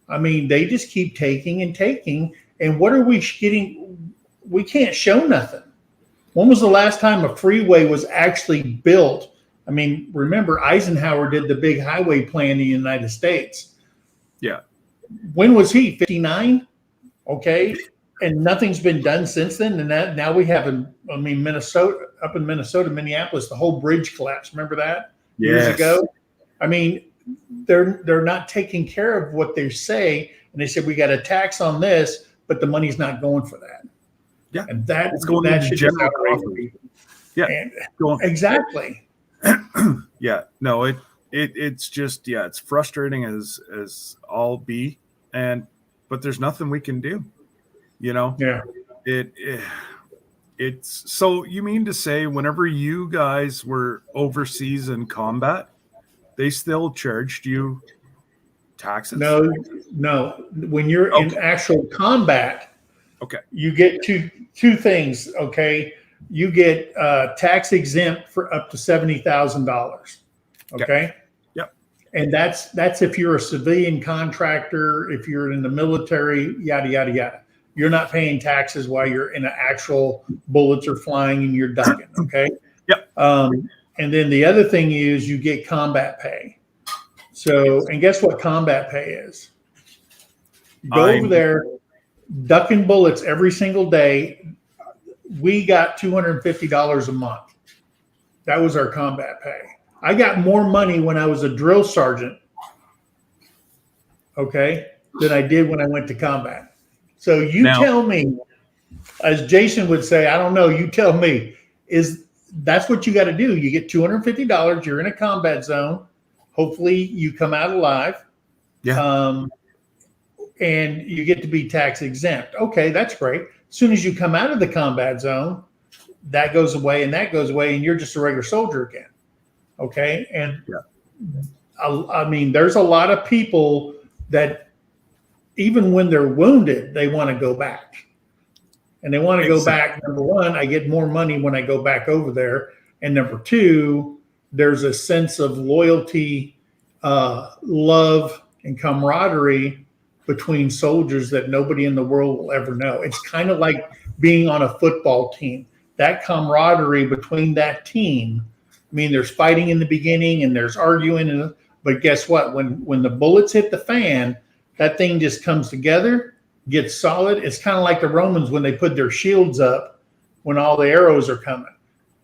I mean, they just keep taking and taking. And what are we getting? We can't show nothing. When was the last time a freeway was actually built? I mean, remember, Eisenhower did the big highway plan in the United States. Yeah. When was he? 59? Okay. And nothing's been done since then. And that now we have, Minnesota, up in Minnesota, Minneapolis, the whole bridge collapsed. Remember that years ago? I mean, they're not taking care of what they say. And they said, we got a tax on this, but the money's not going for that. Yeah. And that, It's going that into should general just outrage coffers. people. Yeah. And, Going, exactly. yeah. No, it's just, yeah, it's frustrating as all be. But there's nothing we can do, you know? Yeah. It's so you mean to say whenever you guys were overseas in combat, they still charged you taxes? No. When you're in actual combat, Okay. you get two things. Okay. You get tax exempt for up to $70,000. Okay. Yep. And that's if you're a civilian contractor, if you're in the military, yada, yada, yada. You're not paying taxes while you're in an actual bullets are flying and you're ducking. Okay. Yep. And then the other thing is you get combat pay. So, and guess what combat pay is? You go over there, ducking bullets every single day. We got $250 a month. That was our combat pay. I got more money when I was a drill sergeant, okay, than I did when I went to combat. So tell me, as Jason would say, I don't know, you tell me, that's what you got to do. You get $250, you're in a combat zone. Hopefully you come out alive. Yeah. And you get to be tax exempt. Okay, that's great. As soon as you come out of the combat zone, that goes away and that goes away, and you're just a regular soldier again. Okay. And I mean, there's a lot of people that even when they're wounded, they want to go back. And they want to go back. Number one, I get more money when I go back over there. And number two, there's a sense of loyalty, love, and camaraderie between soldiers that nobody in the world will ever know. It's kind of like being on a football team. That camaraderie between that team. I mean, there's fighting in the beginning and there's arguing, but guess what? When the bullets hit the fan, that thing just comes together, gets solid. It's kind of like the Romans when they put their shields up when all the arrows are coming.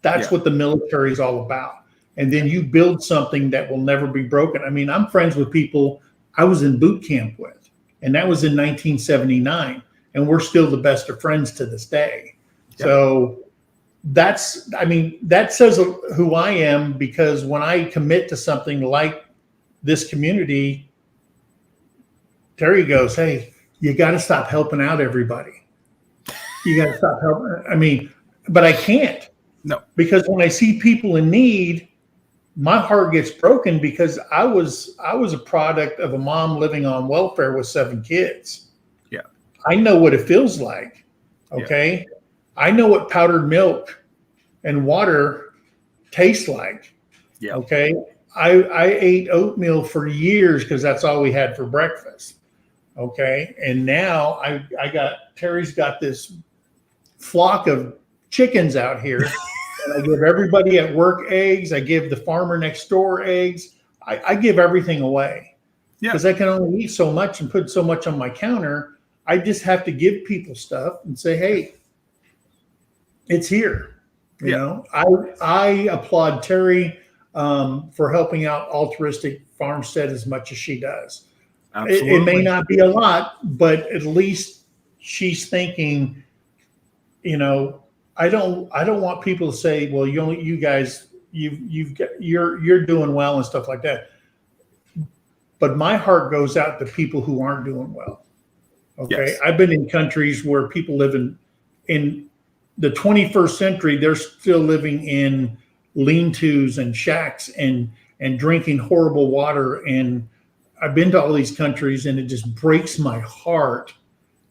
That's what the military is all about. And then you build something that will never be broken. I mean, I'm friends with people I was in boot camp with, and that was in 1979. And we're still the best of friends to this day. Yep. So that says who I am, because when I commit to something like this community, Terry goes, hey, you got to stop helping out everybody. You got to stop helping. I mean, but I can't. No. Because when I see people in need, my heart gets broken, because I was a product of a mom living on welfare with 7 kids. Yeah. I know what it feels like. Okay. Yeah. I know what powdered milk and water tastes like. Yeah. Okay. I ate oatmeal for years because that's all we had for breakfast. Okay. And now Terry's got this flock of chickens out here. And I give everybody at work eggs. I give the farmer next door eggs. I give everything away. Yeah. Because I can only eat so much and put so much on my counter. I just have to give people stuff and say, hey, it's here. You know, I applaud Terry for helping out Altruistic Farmstead as much as she does. Absolutely. It may not be a lot, but at least she's thinking, you know, I don't want people to say, well, you guys, you're doing well and stuff like that. But my heart goes out to people who aren't doing well. Okay. Yes. I've been in countries where people live in the 21st century, they're still living in lean-tos and shacks and drinking horrible water. And I've been to all these countries, and it just breaks my heart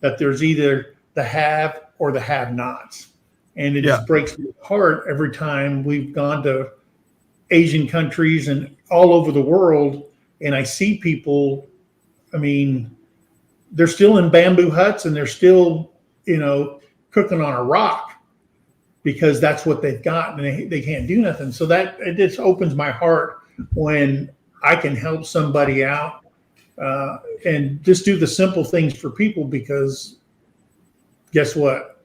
that there's either the have or the have-nots. And it just breaks my heart every time we've gone to Asian countries and all over the world, and I see people, I mean, they're still in bamboo huts and they're still, cooking on a rock because that's what they've got, and they can't do nothing. So that it just opens my heart when I can help somebody out and just do the simple things for people, because guess what?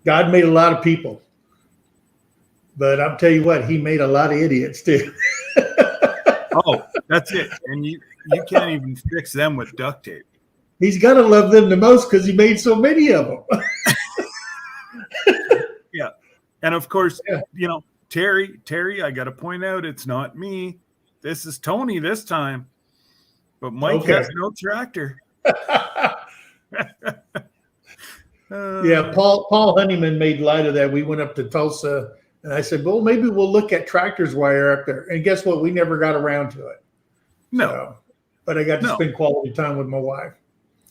God made a lot of people, but I'll tell you what, he made a lot of idiots too. Oh, that's it. And you can't even fix them with duct tape. He's got to love them the most because he made so many of them. Yeah. And of course, Terry, I got to point out, it's not me. This is Tony this time. But Mike has no tractor. Yeah, Paul Honeyman made light of that. We went up to Tulsa, and I said, well, maybe we'll look at tractors while you're up there. And guess what? We never got around to it. No. So, but I got to spend quality time with my wife.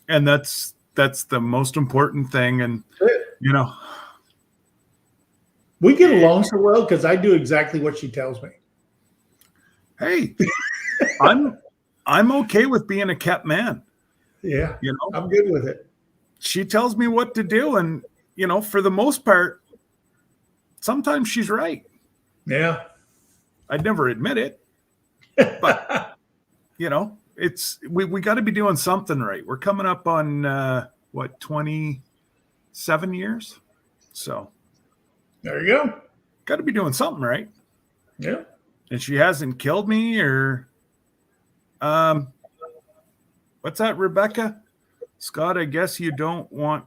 And that's the most important thing. And, we get along so well because I do exactly what she tells me. Hey, I'm okay with being a kept man. Yeah, I'm good with it. She tells me what to do, and for the most part, sometimes she's right. Yeah, I'd never admit it, but it's we got to be doing something right. We're coming up on 27 years, so there you go. Got to be doing something right. Yeah, and she hasn't killed me or what's that, Rebecca? Scott, I guess you don't want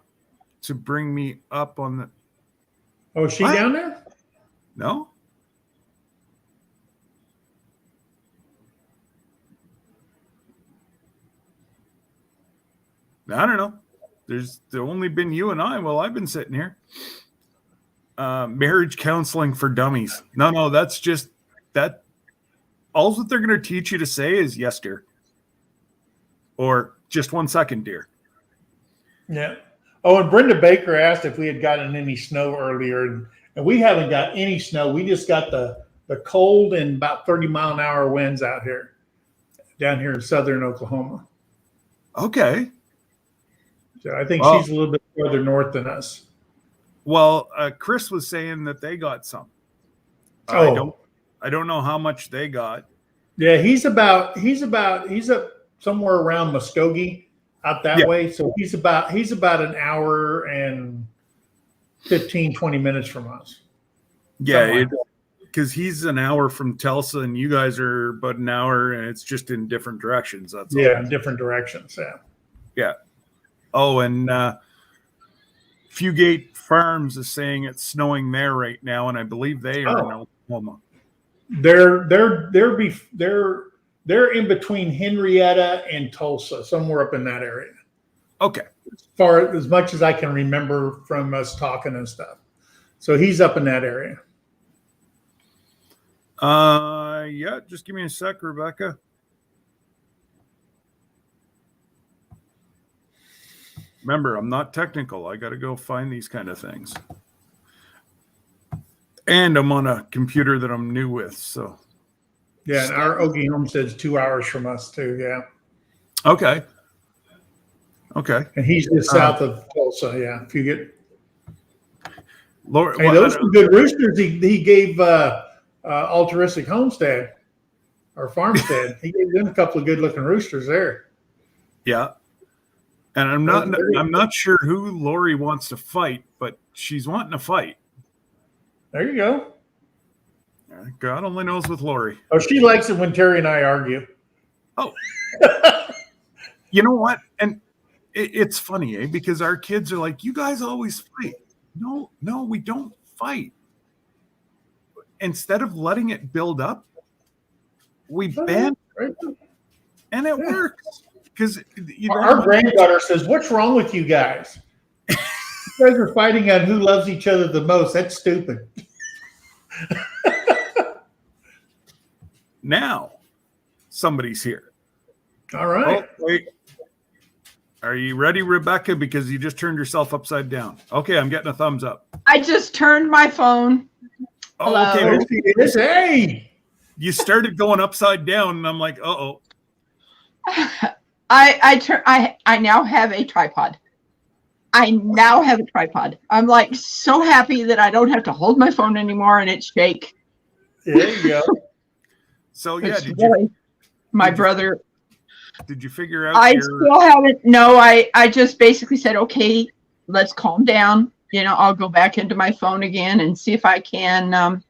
to bring me up on the. Oh, is she down there? No. I don't know. There's only been you and I while I've been sitting here. Marriage counseling for dummies. No, that's just that. All that they're going to teach you to say is yes, dear. Or just 1 second, dear. Yeah. Oh, and Brenda Baker asked if we had gotten any snow earlier, and we haven't got any snow. We just got the cold and about 30-mile-an-hour winds out here, down here in southern Oklahoma. Okay. So I think she's a little bit further north than us. Well, Chris was saying that they got some. I don't know how much they got. Yeah, he's up somewhere around Muskogee, out that way. So he's about an hour and 15, 20 minutes from us. Yeah, because he's an hour from Tulsa and you guys are about an hour, and it's just in different directions. That's all. In different directions. Yeah. Yeah. Oh, and Fugate Farms is saying it's snowing there right now, and I believe they are in Oklahoma. They're in between Henrietta and Tulsa, somewhere up in that area. Okay. As much as I can remember from us talking and stuff. So he's up in that area. Yeah, just give me a sec, Rebecca. Remember, I'm not technical. I got to go find these kind of things. And I'm on a computer that I'm new with, so. Yeah, and our Okie Homestead's 2 hours from us too. Yeah. Okay. And he's just south of Tulsa. Yeah. If you get. Lord, hey, those are good roosters. He gave Altruistic Homestead or Farmstead. He gave them a couple of good looking roosters there. Yeah. And I'm not sure who Lori wants to fight, but she's wanting to fight. There you go. God only knows with Lori. Oh, she likes it when Terry and I argue. Oh, you know what? And it's funny, because our kids are like, you guys always fight. No, we don't fight. Instead of letting it build up, we ban it, and it works. Because our granddaughter says, "What's wrong with you guys? You guys are fighting on who loves each other the most. That's stupid." Now, somebody's here. All right. Oh, wait. Are you ready, Rebecca? Because you just turned yourself upside down. Okay, I'm getting a thumbs up. I just turned my phone. Oh, Hello. okay. There she is. Hey. You started going upside down, and I'm like, uh-oh. I now have a tripod. I'm like so happy that I don't have to hold my phone anymore and it shake. There you go. So yeah, It's really my brother. did you figure out I your still haven't. No, I just basically said, okay, let's calm down. You know, I'll go back into my phone again and see if I can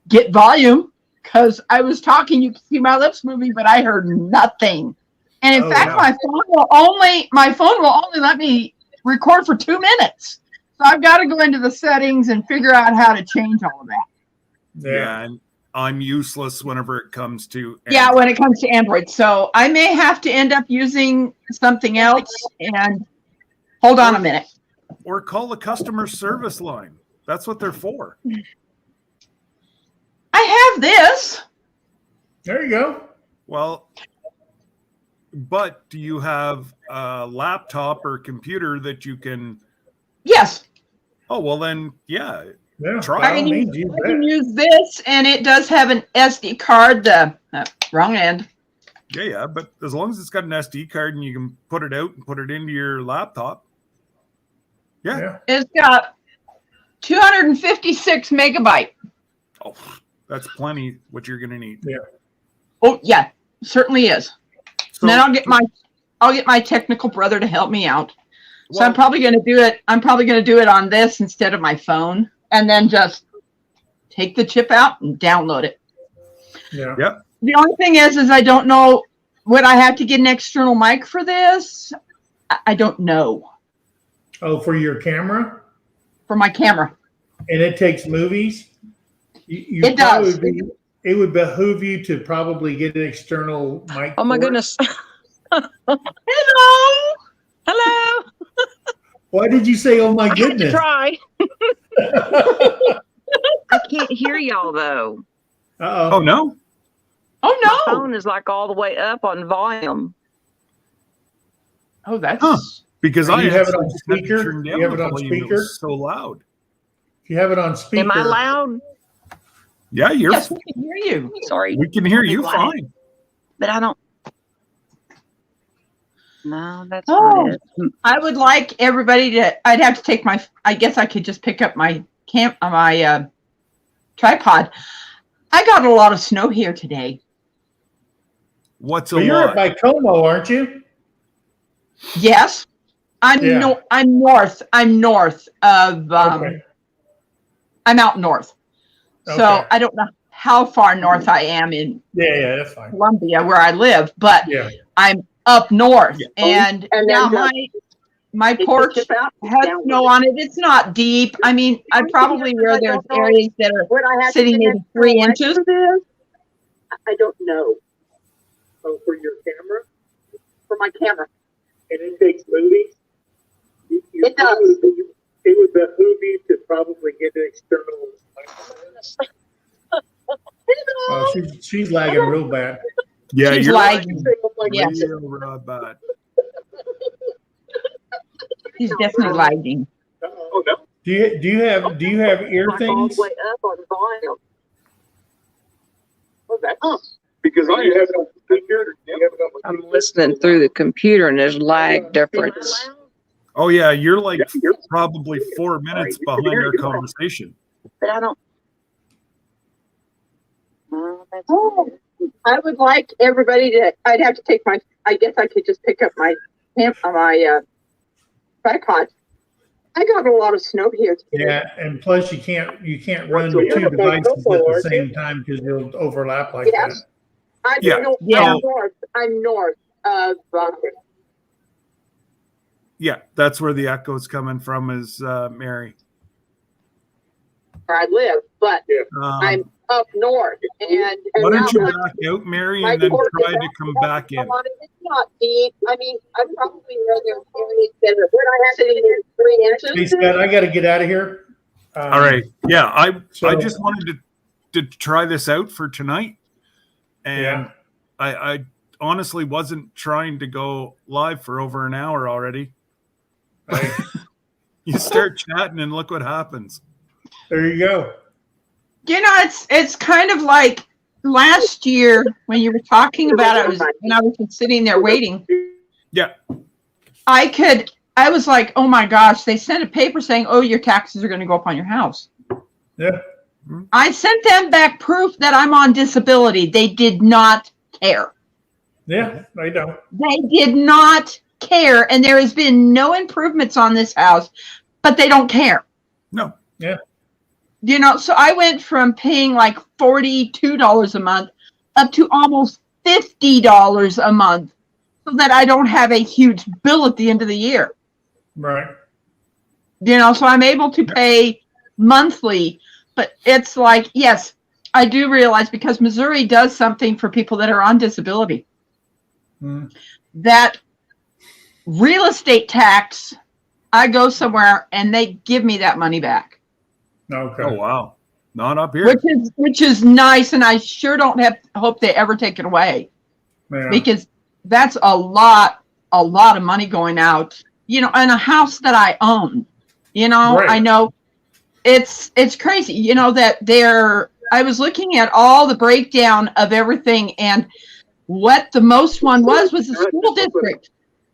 get volume, because I was talking. You can see my lips moving, but I heard nothing. And in Oh, fact, wow. my phone will only let me record for 2 minutes. So I've got to go into the settings and figure out how to change all of that. yeah, and I'm useless whenever it comes to Yeah, when it comes to Android. So I may have to end up using something else. And hold on a minute. or call the customer service line. That's what they're for. I have this. There you go. Well, but do you have a laptop or computer that you can? Yes. Oh, well then, yeah. Yeah. Try. by I all can, means, use I can that. use this, and it does have an SD card. The wrong end. Yeah, but as long as it's got an SD card and you can put it out and put it into your laptop. Yeah. Yeah. It's got 256 megabyte. Oh, that's plenty what you're gonna need. Oh yeah, certainly is. So, And then I'll get my technical brother to help me out. So well, I'm probably going to do it. I'm probably going to do it on this instead of my phone, and then just take the chip out and download it. Yeah. Yep. The only thing is I don't know, would I have to get an external mic for this? I don't know. Oh, for your camera? For my camera. And it takes movies? You It does. It would behoove you to probably get an external mic. Oh my for it. goodness. Hello. Hello. Why did you say, oh my I had to goodness? try. I can't hear y'all though. oh Uh-oh. no. Oh My no. phone is like all the way up on volume. Oh, that's Huh. Because Do I you have it actually on just had to speaker? turn Do down you have the it on volume. It speaker? was so loud. If you have it on speaker. Am I loud? Yeah, you're. yes, we can hear you. Sorry, We can hear you Quiet. fine. but I don't. No, that's Oh. not it. I would like everybody to. I'd have to take my. I guess I could just pick up my tripod. I got a lot of snow here today. What's a Well, you're lot? at Como, aren't you? Yes, I'm Yeah. I'm north. I'm north of. Okay. I'm out north, so Okay. I don't know how far north I am in Yeah, that's fine. Columbia, where I live, but Yeah. I'm up north, Yeah. and now my porch has snow on it. It's not deep. I mean, I probably where there's areas that are Would I have sitting to maybe get 3 external mic inches. for this? I don't know. Oh, for your camera? For my camera. And it takes movies. It does. It would behoove you to probably get an external microphone. Oh, she's lagging real bad. Yeah, She's you're lagging. Yeah. real bad. He's definitely lagging. Oh, no. Do you have ear Like all things? the way up on volume. Oh, that's Because I have it on speaker. You have it on my I'm listening through the computer and there's lag difference. Oh yeah, you're like Yeah, you're- probably 4 minutes behind our conversation. But I don't. Oh, I would like everybody to. I'd have to take my. I guess I could just pick up my tripod. I got a lot of snow here today. Yeah, and plus you can't run So you're two at devices at Como, the aren't same you? time because you'll overlap like Yes. that. Yeah. Yeah. I'm north of. Yeah, that's where the echo's coming from. Is Mary? Where I live, but I'm Um, up north, and why don't you now back out, Mary, my and then porch try is to come up back in? on it. It's not deep. I mean, I'm probably where there's areas that are sitting in 3 inches. Hey, Scott, I got to get out of here. All right. Yeah, I So- just wanted to to try this out for tonight, and Yeah. I honestly wasn't trying to go live for over an hour already. Right. You start chatting and look what happens. There you go. You know, it's kind of like last year when you were talking about it, when I was just sitting there waiting. Yeah. I was like, oh my gosh, they sent a paper saying, oh, your taxes are going to go up on your house. Yeah. I sent them back proof that I'm on disability. They did not care. Yeah. I know. They did not care. And there has been no improvements on this house, but they don't care. No. Yeah. You know, so I went from paying like $42 a month up to almost $50 a month so that I don't have a huge bill at the end of the year. Right. You know, so I'm able to pay monthly, but it's like, yes, I do realize because Missouri does something for people that are on disability, that real estate tax, I go somewhere and they give me that money back. Okay. Oh wow, not up here. Which is nice, and I sure don't hope they ever take it away, Yeah. because that's a lot of money going out. You know, in a house that I own. You know, Right. I know it's crazy. You know that I was looking at all the breakdown of everything, and what the most one was the school district.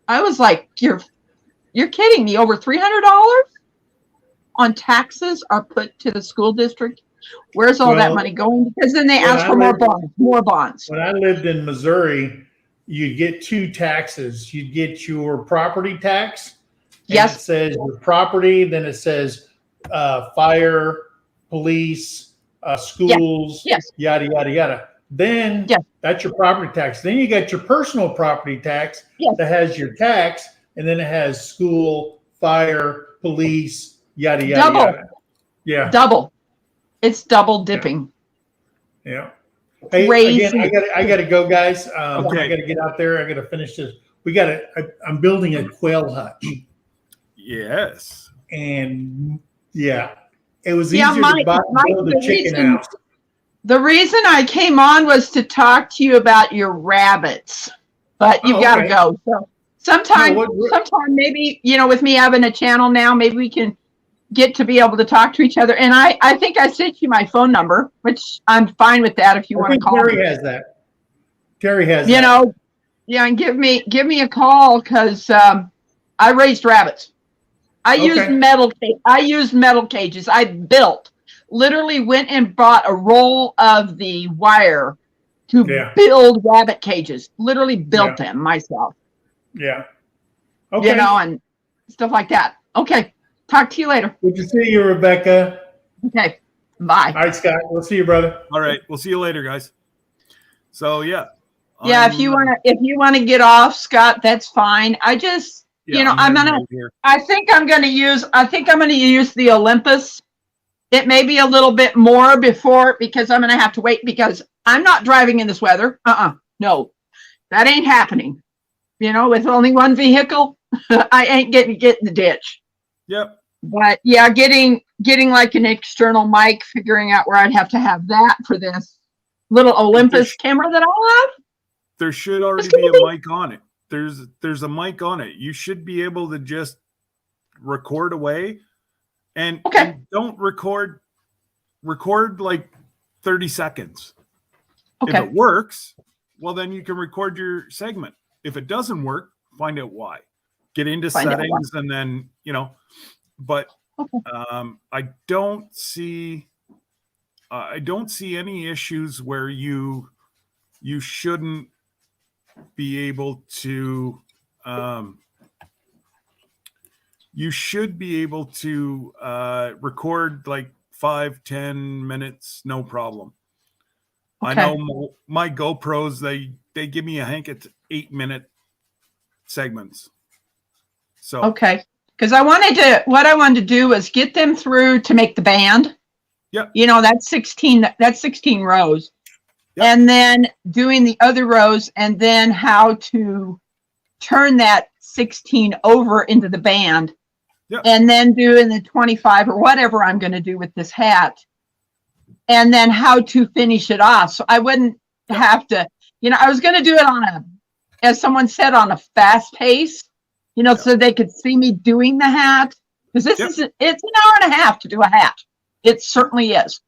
I was like, you're kidding me! Over $300 on taxes are put to the school district. Where's all that Well, money going? Because then they when ask I for more lived- bonds, more bonds. When I lived in Missouri, you'd get two taxes. You'd get your property tax. And Yes. It says your property, then it says fire, police, schools, Yes. yada, yada, yada. Then Yes. that's your property tax. Then you got your personal property tax Yes. that has your tax, and then it has school, fire, police, yada, yada, Double. yada. Yeah. Double. It's double dipping. Yeah. Hey, Crazy. again, I gotta go, guys. Okay. I gotta get out there. I gotta finish this. I'm building a quail hutch, Yes. and yeah, it was Yeah, easier to build the a chicken reason- house. The reason I came on was to talk to you about your rabbits, but you've Oh, got to okay. go. So sometime maybe, you know, with me having a channel now, maybe we can get to be able to talk to each other. And I think I sent you my phone number, which I'm fine with that if you I want to think call Terry me. has that. Terry has You that. know, yeah, and give me a call, because I raised rabbits. I Okay. used metal cages. I literally went and bought a roll of the wire to Yeah. build rabbit cages. Literally built them myself. Yeah. Okay. You know, and stuff like that. Okay. Talk to you later. Good to see you, Rebecca. Okay. Bye. All right, Scott. We'll see you, brother. All right. We'll see you later, guys. So yeah. Yeah, if you want to get off, Scott, that's fine. I just, you know, I'm heading gonna. out here. I think I'm going to use the Olympus. It may be a little bit more because I'm going to have to wait, because I'm not driving in this weather. No, that ain't happening. You know, with only one vehicle, I ain't getting in the ditch. Yep. But yeah, getting like an external mic, figuring out where I'd have to have that for this little Olympus camera that I have. There should already It's be gonna a mic on it. There's a mic on it. You should be able to just record away, and, Okay. and don't record like 30 seconds. If Okay. it works, well, then you can record your segment. If it doesn't work, find out why. Get into Find out why. settings, and then, you know, but Okay. I don't see any issues where you shouldn't be able to you should be able to record like 5-10 minutes, no problem. I Okay. know my GoPros, they give me a hank at 8-minute segments. So Okay. Because what I wanted to do was get them through to make the band. Yep. You know, that's 16 rows. Yep. And then doing the other rows, and then how to turn that 16 over into the band. Yep. And then doing the 25 or whatever I'm going to do with this hat. and then how to finish it off. So I wouldn't have to, I was going to do it on as someone said, on a fast pace, so they could see me doing the hat. Because it's an hour and a half to do a hat. It certainly is.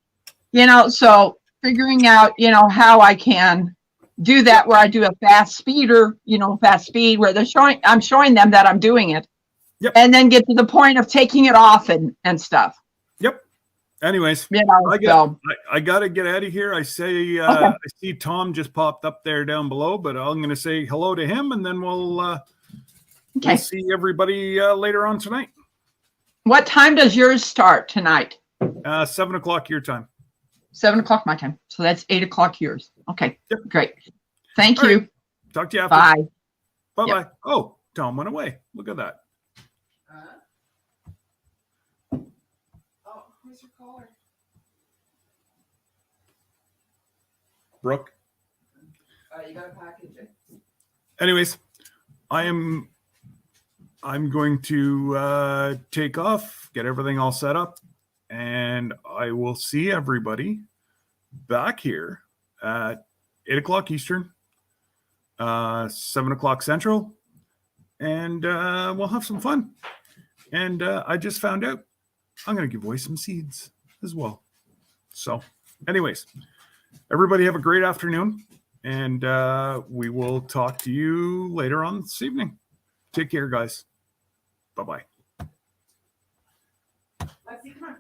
So figuring out, how I can do that where I do a fast speed where I'm showing them that I'm doing it. Yep. And then get to the point of taking it off and stuff. Yep. Anyways, I got to get out of here. I say, Okay. I see Tom just popped up there down below, but I'm going to say hello to him, and then we'll see everybody later on tonight. What time does yours start tonight? 7 o'clock your time. 7 o'clock my time. So that's 8 o'clock yours. Okay. Yep. Great. Thank All you. right. Talk to you after. Bye. Bye-bye. Yep. Oh, Tom went away. Look at that. Who's your caller? Brooke. You got a package. Anyways, I'm going to take off, get everything all set up, and I will see everybody back here at 8 o'clock Eastern, 7 o'clock Central, and we'll have some fun. And I just found out I'm going to give away some seeds as well. So anyways, everybody have a great afternoon, and we will talk to you later on this evening. Take care, guys. Bye-bye. Lexi, come on.